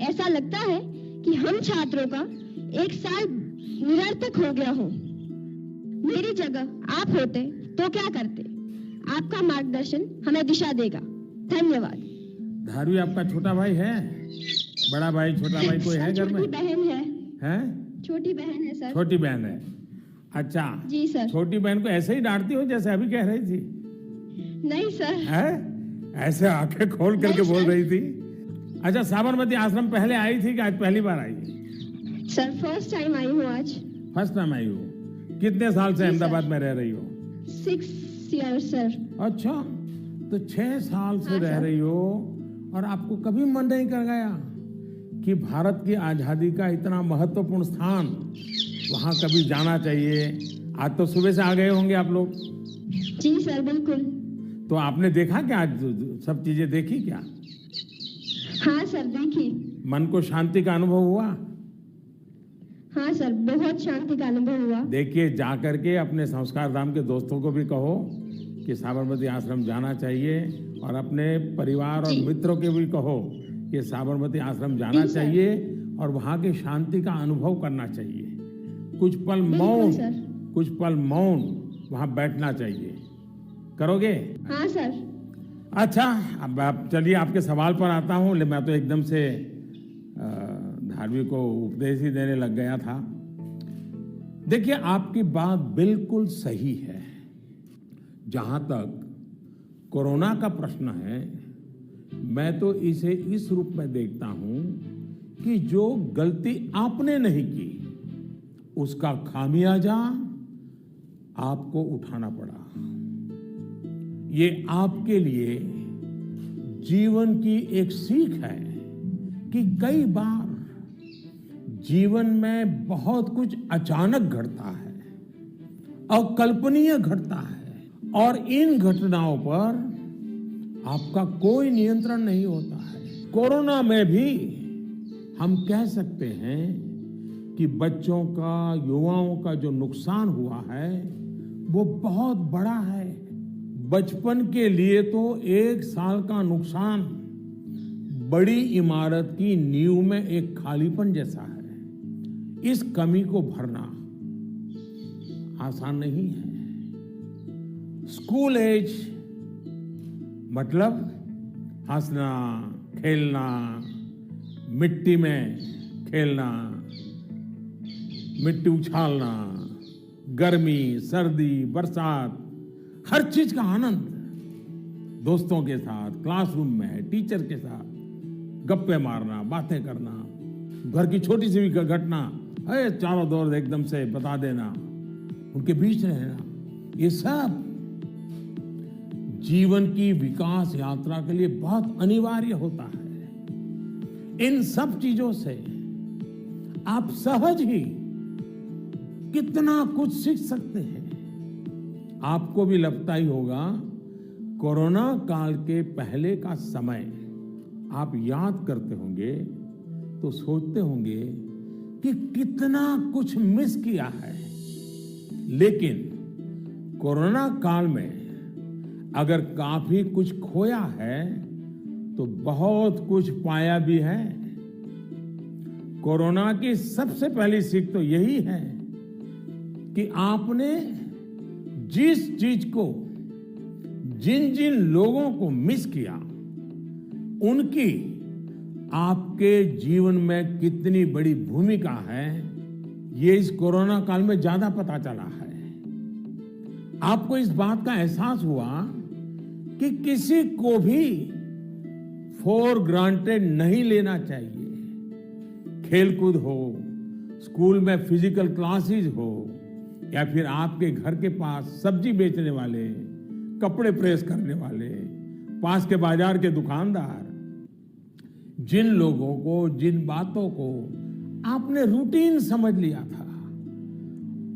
[SPEAKER 15] ऐसा लगता है कि हम छात्रों का एक साल निरर्थक हो गया हो। मेरी जगह आप होते तो क्या करते? आपका मार्गदर्शन हमें दिशा देगा। धन्यवाद।
[SPEAKER 1] धारवी आपका छोटा भाई है? बड़ा भाई, छोटा भाई कोई है घर में?
[SPEAKER 15] छोटी बहन है।
[SPEAKER 1] हैं?
[SPEAKER 15] छोटी बहन है सर।
[SPEAKER 1] छोटी बहन है, अच्छा।
[SPEAKER 15] जी सर।
[SPEAKER 1] छोटी बहन को ऐसे ही डांटती हो जैसे अभी कह रही थी?
[SPEAKER 15] नहीं सर।
[SPEAKER 1] है? ऐसे आंखें खोल करके बोल रही थी। अच्छा, साबरमती आश्रम पहले आई थी कि आज पहली बार आई?
[SPEAKER 15] सर, फर्स्ट टाइम आई हूँ आज।
[SPEAKER 1] फर्स्ट टाइम आई हो? कितने साल से अहमदाबाद में रह रही हो?
[SPEAKER 15] 6 years सर।
[SPEAKER 1] अच्छा, तो 6 साल से रह रही हो और आपको कभी मन नहीं कर गया कि भारत की आजादी का इतना महत्वपूर्ण स्थान, वहां कभी जाना चाहिए? आज तो सुबह से आ गए होंगे आप लोग?
[SPEAKER 15] जी सर, बिल्कुल।
[SPEAKER 1] तो आपने देखा क्या? आज सब चीजें देखी क्या?
[SPEAKER 15] हाँ सर, देखी।
[SPEAKER 1] मन को शांति का अनुभव हुआ?
[SPEAKER 15] हाँ सर, बहुत शांति का अनुभव हुआ।
[SPEAKER 1] देखिए, जा करके अपने संस्कार धाम के दोस्तों को भी कहो कि साबरमती आश्रम जाना चाहिए, और अपने परिवार और मित्रों के भी कहो कि साबरमती आश्रम जाना चाहिए और वहाँ की शांति का अनुभव करना चाहिए। कुछ पल मौन वहाँ बैठना चाहिए। करोगे?
[SPEAKER 15] हाँ सर।
[SPEAKER 1] अच्छा, अब आप चलिए, आपके सवाल पर आता हूँ। मैं तो एकदम से धार्मिक को उपदेश ही देने लग गया था। देखिए, आपकी बात बिल्कुल सही है। जहां तक कोरोना का प्रश्न है, मैं तो इसे इस रूप में देखता हूं कि जो गलती आपने नहीं की, उसका खामियाजा आपको उठाना पड़ा। ये आपके लिए जीवन की एक सीख है कि कई बार जीवन में बहुत कुछ अचानक घटता है, अकल्पनीय घटता है, और इन घटनाओं पर आपका कोई नियंत्रण नहीं होता है। कोरोना में भी हम कह सकते हैं कि बच्चों का, युवाओं का जो नुकसान हुआ है वो बहुत बड़ा है। बचपन के लिए तो 1 साल का नुकसान बड़ी इमारत की नींव में एक खालीपन जैसा है। इस कमी को भरना आसान नहीं है। स्कूल एज मतलब हंसना, खेलना, मिट्टी में खेलना, मिट्टी उछालना, गर्मी, सर्दी, बरसात, हर चीज का आनंद, दोस्तों के साथ, क्लासरूम में, टीचर के साथ गप्पे मारना, बातें करना, घर की छोटी सी भी घटना चारों दौर एकदम से बता देना, उनके बीच रहना, ये सब जीवन की विकास यात्रा के लिए बहुत अनिवार्य होता है। इन सब चीजों से आप सहज ही कितना कुछ सीख सकते हैं। आपको भी लगता ही होगा, कोरोना काल के पहले का समय आप याद करते होंगे तो सोचते होंगे कि कितना कुछ मिस किया है। लेकिन कोरोना काल में अगर काफी कुछ खोया है तो बहुत कुछ पाया भी है। कोरोना की सबसे पहली सीख तो यही है कि आपने जिस चीज को, जिन जिन लोगों को मिस किया, उनकी आपके जीवन में कितनी बड़ी भूमिका है, ये इस कोरोना काल में ज्यादा पता चला है। आपको इस बात का एहसास हुआ कि किसी को भी फॉर ग्रांटेड नहीं लेना चाहिए। खेलकूद हो, स्कूल में फिजिकल क्लासेस हो, या फिर आपके घर के पास सब्जी बेचने वाले, कपड़े प्रेस करने वाले, पास के बाजार के दुकानदार, जिन लोगों को, जिन बातों को आपने रूटीन समझ लिया था,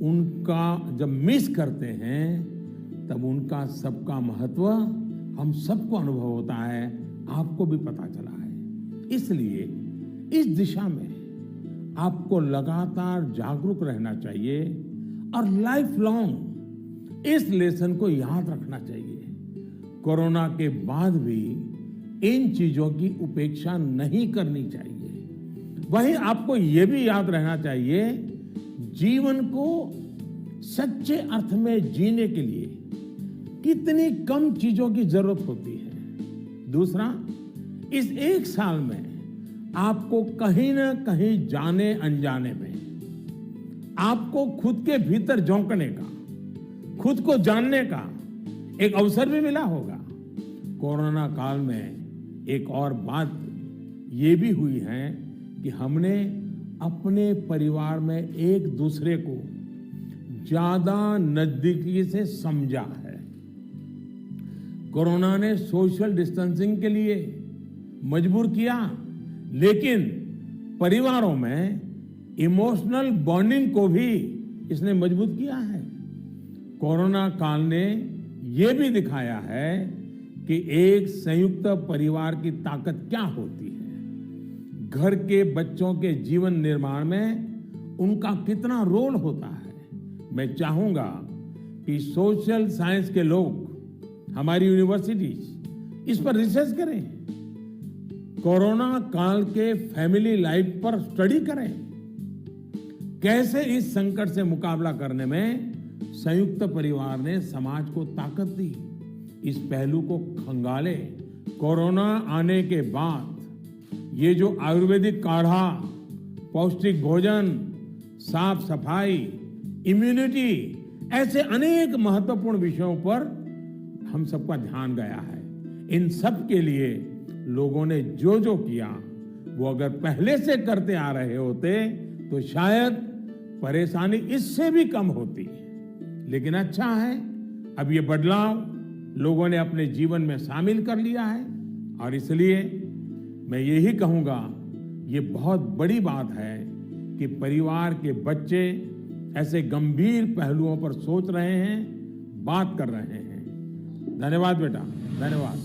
[SPEAKER 1] उनका जब मिस करते हैं तब उनका सबका महत्व हम सबको अनुभव होता है, आपको भी पता चला है। इसलिए इस दिशा में आपको लगातार जागरूक रहना चाहिए और लाइफ लॉन्ग इस लेसन को याद रखना चाहिए। कोरोना के बाद भी इन चीजों की उपेक्षा नहीं करनी चाहिए। वहीं आपको यह भी याद रहना चाहिए, जीवन को सच्चे अर्थ में जीने के लिए कितनी कम चीजों की जरूरत होती है। दूसरा, इस एक साल में आपको कहीं ना कहीं जाने अनजाने में आपको खुद के भीतर झोंकने का, खुद को जानने का एक अवसर भी मिला होगा। कोरोना काल में एक और बात ये भी हुई है कि हमने अपने परिवार में एक दूसरे को ज्यादा नजदीकी से समझा है। कोरोना ने सोशल डिस्टेंसिंग के लिए मजबूर किया, लेकिन परिवारों में इमोशनल बॉन्डिंग को भी इसने मजबूत किया है। कोरोना काल ने यह भी दिखाया है कि एक संयुक्त परिवार की ताकत क्या होती है, घर के बच्चों के जीवन निर्माण में उनका कितना रोल होता है। मैं चाहूंगा कि सोशल साइंस के लोग, हमारी यूनिवर्सिटीज इस पर रिसर्च करें, कोरोना काल के फैमिली लाइफ पर स्टडी करें, कैसे इस संकट से मुकाबला करने में संयुक्त परिवार ने समाज को ताकत दी। इस पहलू को खंगाले। कोरोना आने के बाद ये जो आयुर्वेदिक काढ़ा, पौष्टिक भोजन, साफ सफाई, इम्यूनिटी, ऐसे अनेक महत्वपूर्ण विषयों पर हम सबका ध्यान गया है। इन सब के लिए लोगों ने जो जो किया, वो अगर पहले से करते आ रहे होते तो शायद परेशानी इससे भी कम होती। लेकिन अच्छा है, अब ये बदलाव लोगों ने अपने जीवन में शामिल कर लिया है, और इसलिए मैं यही कहूंगा, ये बहुत बड़ी बात है कि परिवार के बच्चे ऐसे गंभीर पहलुओं पर सोच रहे हैं, बात कर रहे हैं। धन्यवाद बेटा, धन्यवाद।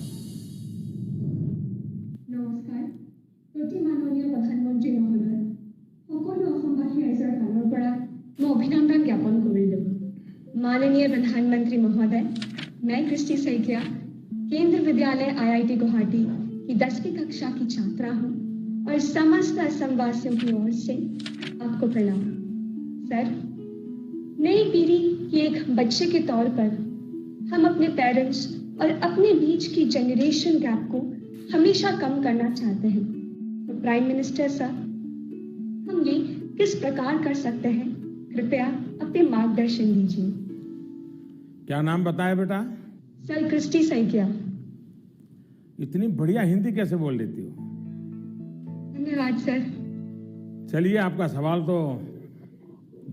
[SPEAKER 17] नमस्कार। प्रति माननीय प्रधानमंत्री महोदय, সকলো অসমবাসী ৰাইজৰ ফালৰ পৰা মই অভিনন্দন জ্ঞাপন কৰিলোঁ। माननीय प्रधानमंत्री महोदय, मैं कृष्टि सैकिया केंद्र विद्यालय IIT गुवाहाटी की 10वीं कक्षा की छात्रा हूँ और समस्त असमवासियों की ओर से आपको प्रणाम। सर, नई पीढ़ी के एक बच्चे के तौर पर हम अपने पेरेंट्स और अपने बीच की जनरेशन गैप को हमेशा कम करना चाहते हैं। तो प्राइम मिनिस्टर सर, हम ये किस प्रकार कर सकते हैं? कृपया अपने मार्गदर्शन दीजिए।
[SPEAKER 1] क्या नाम बताया बेटा?
[SPEAKER 17] सर, क्रिस्टी सैकिया।
[SPEAKER 1] इतनी बढ़िया हिंदी कैसे बोल लेती हो?
[SPEAKER 17] धन्यवाद सर।
[SPEAKER 1] चलिए, आपका सवाल तो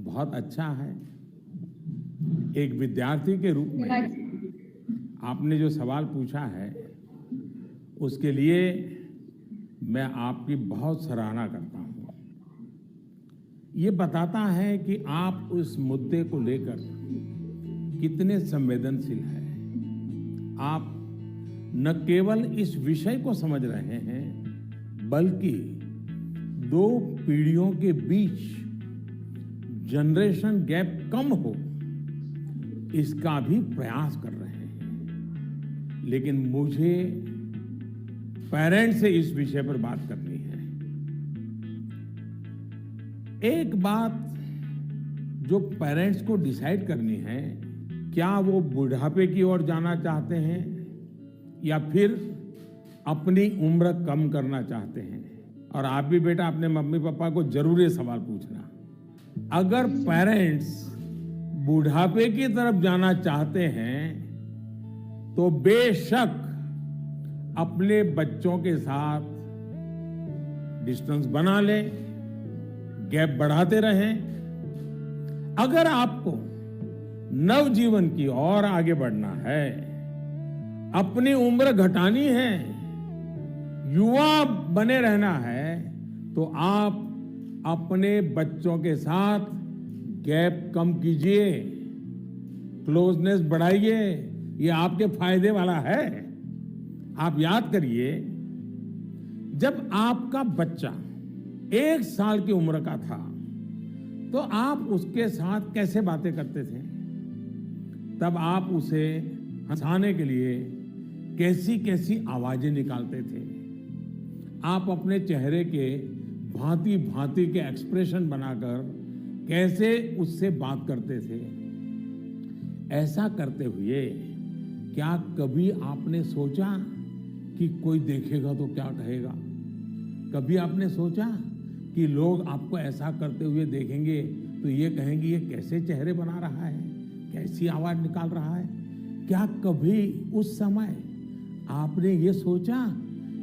[SPEAKER 1] बहुत अच्छा है। एक विद्यार्थी के रूप में आपने जो सवाल पूछा है, उसके लिए मैं आपकी बहुत सराहना करता हूं। ये बताता है कि आप उस मुद्दे को लेकर कितने संवेदनशील हैं। आप न केवल इस विषय को समझ रहे हैं, बल्कि दो पीढ़ियों के बीच जनरेशन गैप कम हो, इसका भी प्रयास कर रहे हैं। लेकिन मुझे पेरेंट्स से इस विषय पर बात करनी है। एक बात जो पेरेंट्स को डिसाइड करनी है, क्या वो बुढ़ापे की ओर जाना चाहते हैं या फिर अपनी उम्र कम करना चाहते हैं। और आप भी बेटा अपने मम्मी पापा को जरूर ये सवाल पूछना। अगर पेरेंट्स बुढ़ापे की तरफ जाना चाहते हैं तो बेशक अपने बच्चों के साथ डिस्टेंस बना लें, गैप बढ़ाते रहें। अगर आपको नव जीवन की ओर आगे बढ़ना है, अपनी उम्र घटानी है, युवा बने रहना है, तो आप अपने बच्चों के साथ गैप कम कीजिए, क्लोजनेस बढ़ाइए। ये आपके फायदे वाला है। आप याद करिए, जब आपका बच्चा 1 साल की उम्र का था तो आप उसके साथ कैसे बातें करते थे? तब आप उसे हंसाने के लिए कैसी कैसी आवाजें निकालते थे? आप अपने चेहरे के भांति भांति के एक्सप्रेशन बनाकर कैसे उससे बात करते थे? ऐसा करते हुए क्या कभी आपने सोचा कि कोई देखेगा तो क्या कहेगा? कभी आपने सोचा कि लोग आपको ऐसा करते हुए देखेंगे तो ये कहेंगे ये कैसे चेहरे बना रहा है, कैसी आवाज निकाल रहा है? क्या कभी उस समय आपने ये सोचा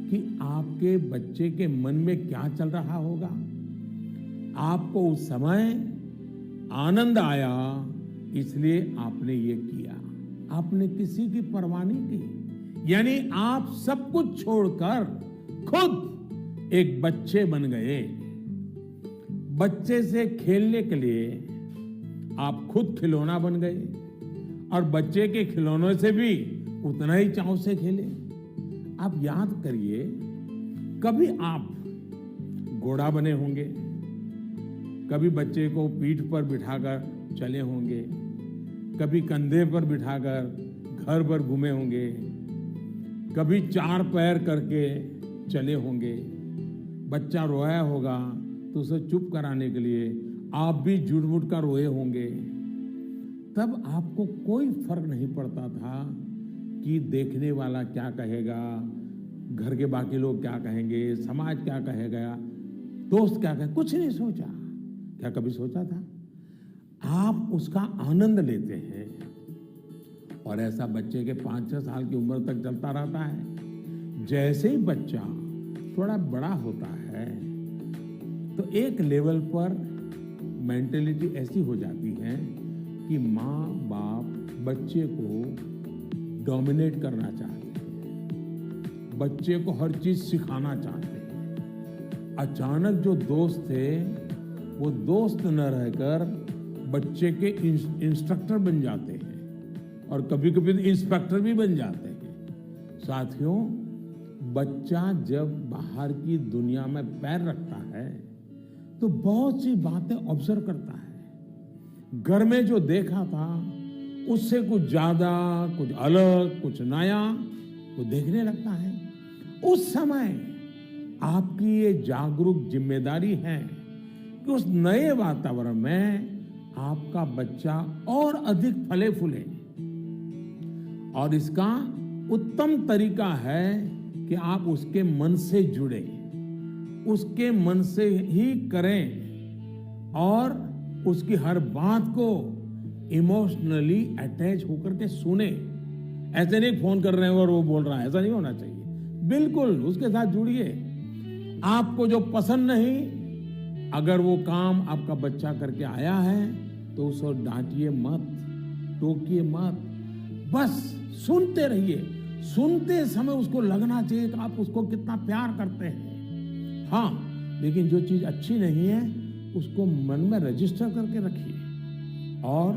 [SPEAKER 1] कि आपके बच्चे के मन में क्या चल रहा होगा? आपको उस समय आनंद आया, इसलिए आपने ये किया। आपने किसी की परवाह नहीं की, यानी आप सब कुछ छोड़कर खुद एक बच्चे बन गए। बच्चे से खेलने के लिए आप खुद खिलौना बन गए और बच्चे के खिलौनों से भी उतना ही चाव से खेले। आप याद करिए, कभी आप घोड़ा बने होंगे, कभी बच्चे को पीठ पर बिठाकर चले होंगे, कभी कंधे पर बिठाकर घर पर घूमे होंगे, कभी 4 पैर करके चले होंगे। बच्चा रोया होगा तो उसे चुप कराने के लिए आप भी झूठ-मूठ कर रोए होंगे। तब आपको कोई फर्क नहीं पड़ता था कि देखने वाला क्या कहेगा, घर के बाकी लोग क्या कहेंगे, समाज क्या कहेगा, दोस्त क्या कहेगा, कुछ नहीं सोचा। क्या कभी सोचा था? आप उसका आनंद लेते हैं और ऐसा बच्चे के 5-6 साल की उम्र तक चलता रहता है। जैसे ही बच्चा थोड़ा बड़ा होता है तो एक लेवल पर मेंटेलिटी ऐसी हो जाती है कि माँ बाप बच्चे को डोमिनेट करना चाहते हैं, बच्चे को हर चीज सिखाना चाहते हैं। अचानक जो दोस्त थे वो दोस्त न रहकर बच्चे के इंस्ट्रक्टर बन जाते हैं और कभी कभी इंस्पेक्टर भी बन जाते हैं। साथियों, बच्चा जब बाहर की दुनिया में पैर रखता है तो बहुत सी बातें ऑब्जर्व करता है। घर में जो देखा था उससे कुछ ज्यादा, कुछ अलग, कुछ नया वो देखने लगता है। उस समय आपकी ये जागरूक जिम्मेदारी है कि उस नए वातावरण में आपका बच्चा और अधिक फले फूले। और इसका उत्तम तरीका है कि आप उसके मन से जुड़े, उसके मन से ही करें और उसकी हर बात को इमोशनली अटैच होकर के सुने। ऐसे नहीं फोन कर रहे हैं और वो बोल रहा है, ऐसा नहीं होना चाहिए। बिल्कुल उसके साथ जुड़िए। आपको जो पसंद नहीं, अगर वो काम आपका बच्चा करके आया है तो उसको डांटिए मत, टोकिए मत, बस सुनते रहिए। सुनते समय उसको लगना चाहिए कि आप उसको कितना प्यार करते हैं। हाँ, लेकिन जो चीज अच्छी नहीं है उसको मन में रजिस्टर करके रखिए। और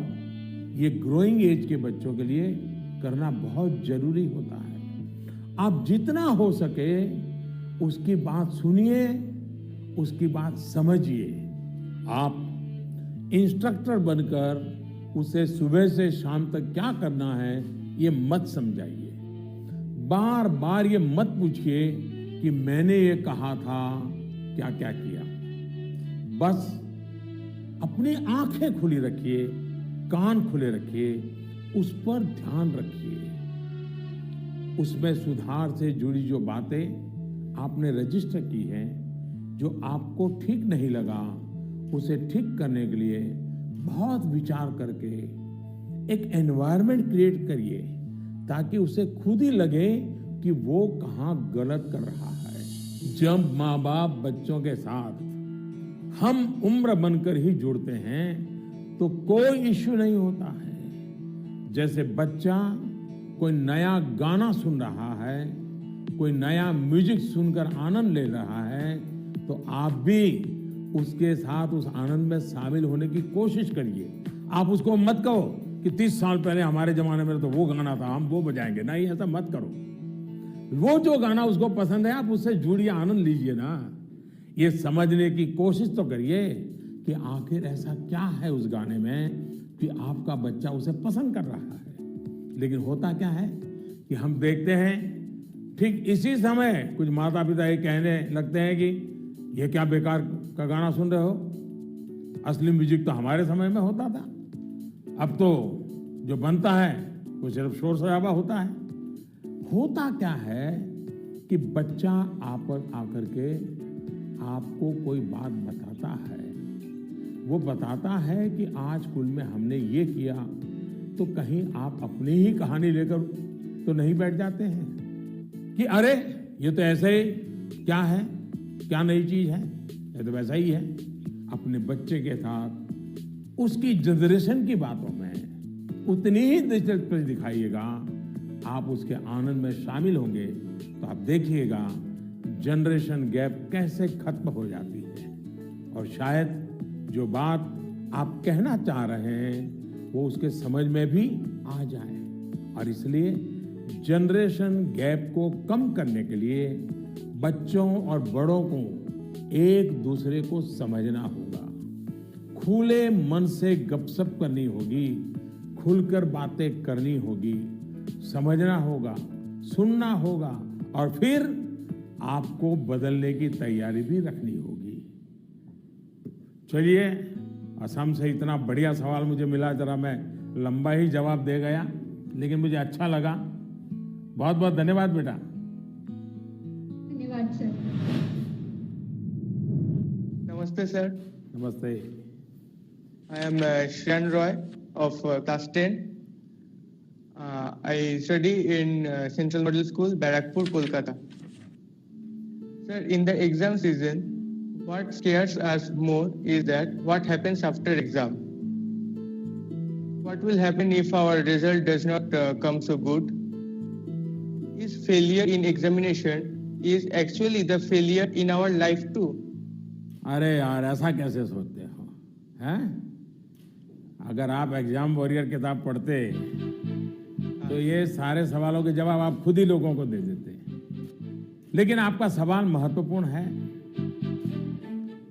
[SPEAKER 1] ये ग्रोइंग एज के बच्चों के लिए करना बहुत जरूरी होता है। आप जितना हो सके उसकी बात सुनिए, उसकी बात समझिए। आप इंस्ट्रक्टर बनकर उसे सुबह से शाम तक क्या करना है ये मत समझाइए। बार बार ये मत पूछिए कि मैंने ये कहा था, क्या क्या किया। बस अपनी आंखें खुली रखिए, कान खुले रखिए, उस पर ध्यान रखिए। उसमें सुधार से जुड़ी जो बातें आपने रजिस्टर की हैं, जो आपको ठीक नहीं लगा, उसे ठीक करने के लिए बहुत विचार करके एक एनवायरनमेंट क्रिएट करिए ताकि उसे खुद ही लगे कि वो कहाँ गलत कर रहा है। जब माँ बाप बच्चों के साथ हम उम्र बनकर ही जुड़ते हैं तो कोई इश्यू नहीं होता है। जैसे बच्चा कोई नया गाना सुन रहा है, कोई नया म्यूजिक सुनकर आनंद ले रहा है, तो आप भी उसके साथ उस आनंद में शामिल होने की कोशिश करिए। आप उसको मत कहो कि 30 साल पहले हमारे जमाने में तो वो गाना था, हम वो बजाएंगे। नहीं, ऐसा मत करो। वो जो गाना उसको पसंद है, आप उससे जुड़िए, आनंद लीजिए ना। ये समझने की कोशिश तो करिए कि आखिर ऐसा क्या है उस गाने में कि आपका बच्चा उसे पसंद कर रहा है। लेकिन होता क्या है कि हम देखते हैं ठीक इसी समय कुछ माता पिता ये कहने लगते हैं कि ये क्या बेकार का गाना सुन रहे हो, असली म्यूजिक तो हमारे समय में होता था। अब तो जो बनता है वो सिर्फ शोर शराबा होता है। होता क्या है कि बच्चा आप आकर के आपको कोई बात बताता है। वो बताता है कि आज स्कूल में हमने ये किया, तो कहीं आप अपनी ही कहानी लेकर तो नहीं बैठ जाते हैं कि अरे ये तो ऐसे ही, क्या है, क्या नई चीज है, ये तो वैसा ही है। अपने बच्चे के साथ उसकी जनरेशन की बातों में उतनी ही दिलचस्पी दिखाइएगा, आप उसके आनंद में शामिल होंगे तो आप देखिएगा जनरेशन गैप कैसे खत्म हो जाती है। और शायद जो बात आप कहना चाह रहे हैं वो उसके समझ में भी आ जाए। और इसलिए जनरेशन गैप को कम करने के लिए बच्चों और बड़ों को एक दूसरे को समझना होगा, खुले मन से गपशप करनी होगी, खुलकर बातें करनी होगी, समझना होगा, सुनना होगा और फिर आपको बदलने की तैयारी भी रखनी होगी। चलिए, असम से इतना बढ़िया सवाल मुझे मिला, जरा मैं लंबा ही जवाब दे गया, लेकिन मुझे अच्छा लगा। बहुत बहुत धन्यवाद बेटा।
[SPEAKER 17] धन्यवाद सर।
[SPEAKER 18] Namaste sir.
[SPEAKER 1] नमस्ते।
[SPEAKER 18] I am Shran Roy of class 10. I study in Central Model School, Barakpur, Kolkata. Sir, in the exam season, what scares us more is that what happens after exam. What will happen if our result does not come so good? Is failure in examination is actually the failure in our life too?
[SPEAKER 1] अरे यार, ऐसा कैसे सोचते हो, हैं? अगर आप exam warrior किताब पढ़ते तो ये सारे सवालों के जवाब आप खुद ही लोगों को दे देते। लेकिन आपका सवाल महत्वपूर्ण है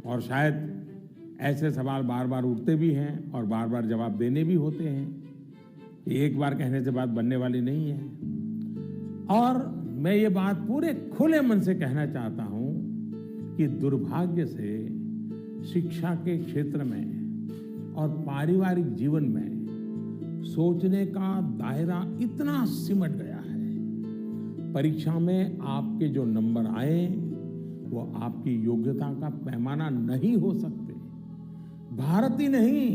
[SPEAKER 1] और शायद ऐसे सवाल बार बार उठते भी हैं और बार बार जवाब देने भी होते हैं। एक बार कहने से बात बनने वाली नहीं है। और मैं ये बात पूरे खुले मन से कहना चाहता हूं कि दुर्भाग्य से शिक्षा के क्षेत्र में और पारिवारिक जीवन में सोचने का दायरा इतना सिमट गया है। परीक्षा में आपके जो नंबर आए वो आपकी योग्यता का पैमाना नहीं हो सकते। भारत ही नहीं,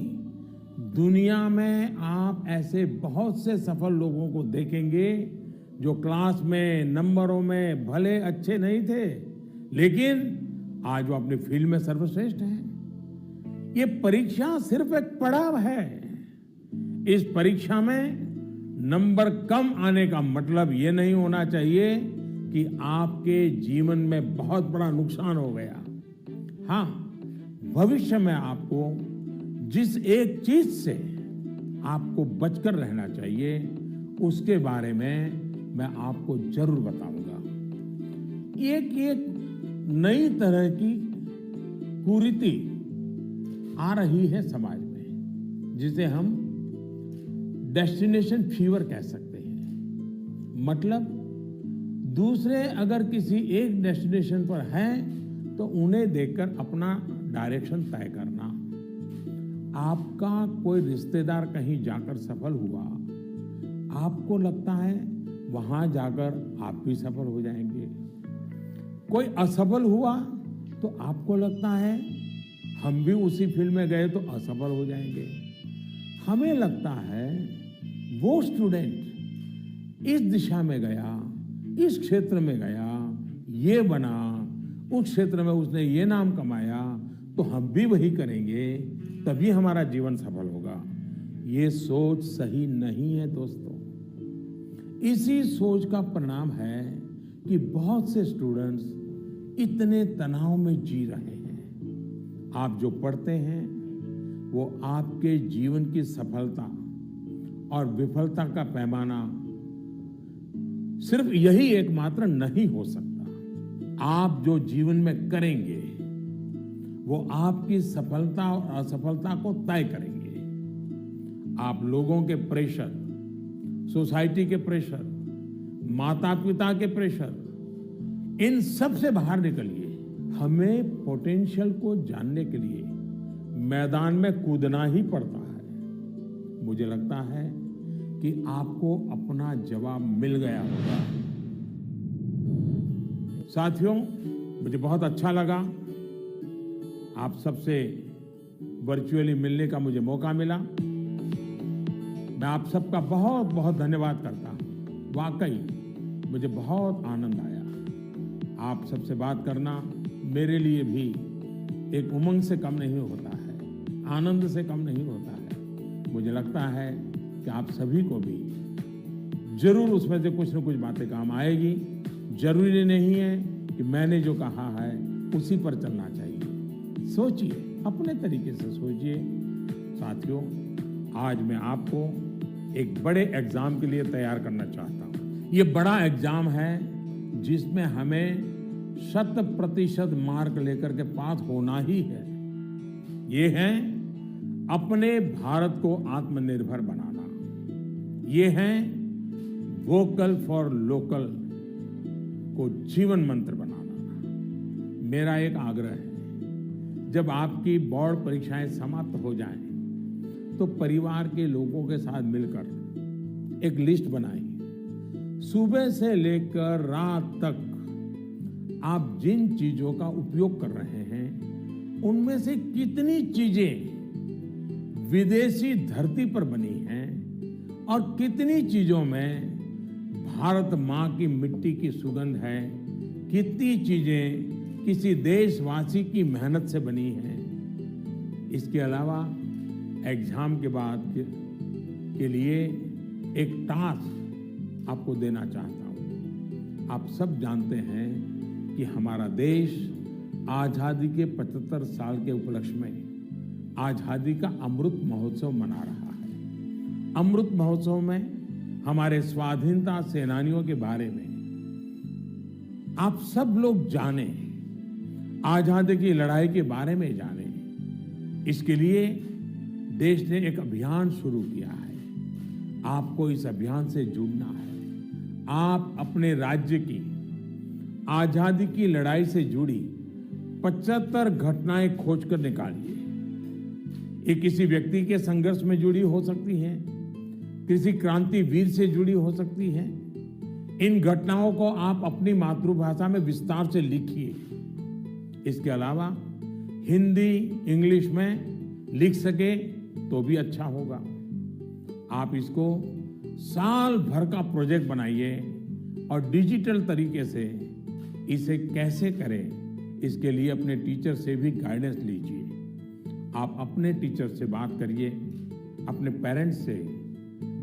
[SPEAKER 1] दुनिया में आप ऐसे बहुत से सफल लोगों को देखेंगे जो क्लास में नंबरों में भले अच्छे नहीं थे, लेकिन आज वो अपनी फील्ड में सर्वश्रेष्ठ हैं। ये परीक्षा सिर्फ एक पड़ाव है। इस परीक्षा में नंबर कम आने का मतलब ये नहीं होना चाहिए कि आपके जीवन में बहुत बड़ा नुकसान हो गया। हाँ, भविष्य में आपको जिस एक चीज से आपको बचकर रहना चाहिए उसके बारे में मैं आपको जरूर बताऊंगा। एक नई तरह की कुरीति आ रही है समाज में, जिसे हम डेस्टिनेशन फीवर कह सकते हैं। मतलब दूसरे अगर किसी एक डेस्टिनेशन पर हैं तो उन्हें देखकर अपना डायरेक्शन तय करना। आपका कोई रिश्तेदार कहीं जाकर सफल हुआ, आपको लगता है वहां जाकर आप भी सफल हो जाएंगे। कोई असफल हुआ तो आपको लगता है हम भी उसी फील्ड में गए तो असफल हो जाएंगे। हमें लगता है वो स्टूडेंट इस दिशा में गया, इस क्षेत्र में गया, ये बना, उस क्षेत्र में उसने ये नाम कमाया, तो हम भी वही करेंगे, तभी हमारा जीवन सफल होगा। ये सोच सही नहीं है दोस्तों। इसी सोच का परिणाम है कि बहुत से स्टूडेंट्स इतने तनाव में जी रहे हैं। आप जो पढ़ते हैं वो आपके जीवन की सफलता और विफलता का पैमाना सिर्फ यही एकमात्र नहीं हो सकता। आप जो जीवन में करेंगे वो आपकी सफलता और असफलता को तय करेंगे। आप लोगों के प्रेशर, सोसाइटी के प्रेशर, माता पिता के प्रेशर, इन सब से बाहर निकलिए। हमें पोटेंशियल को जानने के लिए मैदान में कूदना ही पड़ता है। मुझे लगता है कि आपको अपना जवाब मिल गया होगा। साथियों, मुझे बहुत अच्छा लगा आप सबसे वर्चुअली मिलने का मुझे मौका मिला। मैं आप सबका बहुत बहुत धन्यवाद करता हूं। वाकई मुझे बहुत आनंद आया। आप सबसे बात करना मेरे लिए भी एक उमंग से कम नहीं होता है, आनंद से कम नहीं होता है। मुझे लगता है कि आप सभी को भी जरूर उसमें से कुछ न कुछ बातें काम आएगी। जरूरी नहीं है कि मैंने जो कहा है उसी पर चलना चाहिए। सोचिए, अपने तरीके से सोचिए। साथियों, आज मैं आपको एक बड़े एग्जाम के लिए तैयार करना चाहता हूं। ये बड़ा एग्जाम है जिसमें हमें 100% मार्क लेकर के पास होना ही है। ये है अपने भारत को आत्मनिर्भर बनाना। ये है वोकल फॉर लोकल को जीवन मंत्र बनाना। मेरा एक आग्रह है, जब आपकी बोर्ड परीक्षाएं समाप्त हो जाएं, तो परिवार के लोगों के साथ मिलकर एक लिस्ट बनाइए। सुबह से लेकर रात तक आप जिन चीजों का उपयोग कर रहे हैं, उनमें से कितनी चीजें विदेशी धरती पर बनी हैं और कितनी चीजों में भारत मां की मिट्टी की सुगंध है, कितनी चीजें किसी देशवासी की मेहनत से बनी हैं। इसके अलावा एग्जाम के बाद के लिए एक टास्क आपको देना चाहता हूं। आप सब जानते हैं कि हमारा देश आजादी के 75 साल के उपलक्ष्य में आजादी का अमृत महोत्सव मना रहा है। अमृत महोत्सव में हमारे स्वाधीनता सेनानियों के बारे में आप सब लोग जाने, आजादी की लड़ाई के बारे में जाने। इसके लिए देश ने एक अभियान शुरू किया है। आपको इस अभियान से जुड़ना है। आप अपने राज्य की आजादी की लड़ाई से जुड़ी 75 घटनाएं खोजकर निकालिए। ये किसी व्यक्ति के संघर्ष में जुड़ी हो सकती हैं, किसी क्रांतिवीर से जुड़ी हो सकती हैं। इन घटनाओं को आप अपनी मातृभाषा में विस्तार से लिखिए। इसके अलावा हिंदी, इंग्लिश में लिख सके तो भी अच्छा होगा। आप इसको साल भर का प्रोजेक्ट बनाइए और डिजिटल तरीके से इसे कैसे करें, इसके लिए अपने टीचर से भी गाइडेंस लीजिए। आप अपने टीचर से बात करिए, अपने पेरेंट्स से,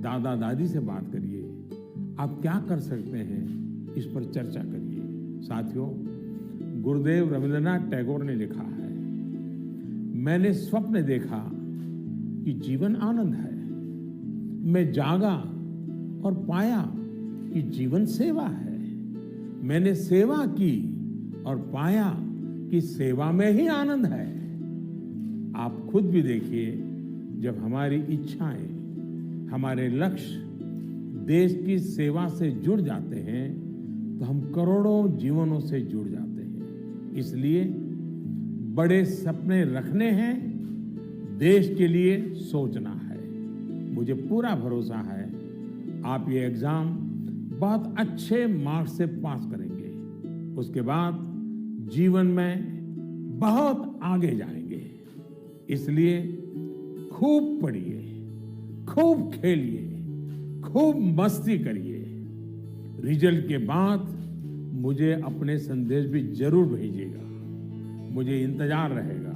[SPEAKER 1] दादा दादी से बात करिए। आप क्या कर सकते हैं, इस पर चर्चा करिए। साथियों, गुरुदेव रविंद्रनाथ टैगोर ने लिखा है, मैंने स्वप्न देखा कि जीवन आनंद है। मैं जागा और पाया कि जीवन सेवा है। मैंने सेवा की और पाया कि सेवा में ही आनंद है। आप खुद भी देखिए, जब हमारी इच्छाएं, हमारे लक्ष्य देश की सेवा से जुड़ जाते हैं, तो हम करोड़ों जीवनों से जुड़ जाते हैं। इसलिए बड़े सपने रखने हैं, देश के लिए सोचना है। मुझे पूरा भरोसा है आप ये एग्जाम बहुत अच्छे मार्क्स से पास करेंगे। उसके बाद जीवन में बहुत आगे जाएंगे। इसलिए खूब पढ़िए, खूब खेलिए, खूब मस्ती करिए। रिजल्ट के बाद मुझे अपने संदेश भी जरूर भेजिएगा, मुझे इंतजार रहेगा।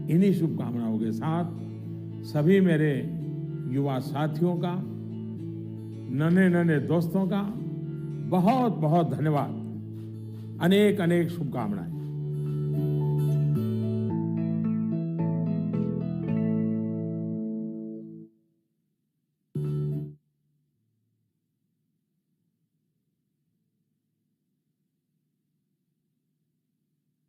[SPEAKER 1] इन्हीं शुभकामनाओं के साथ सभी मेरे युवा साथियों का, नन्हे नन्हे दोस्तों का बहुत बहुत धन्यवाद। अनेक अनेक शुभकामनाएं।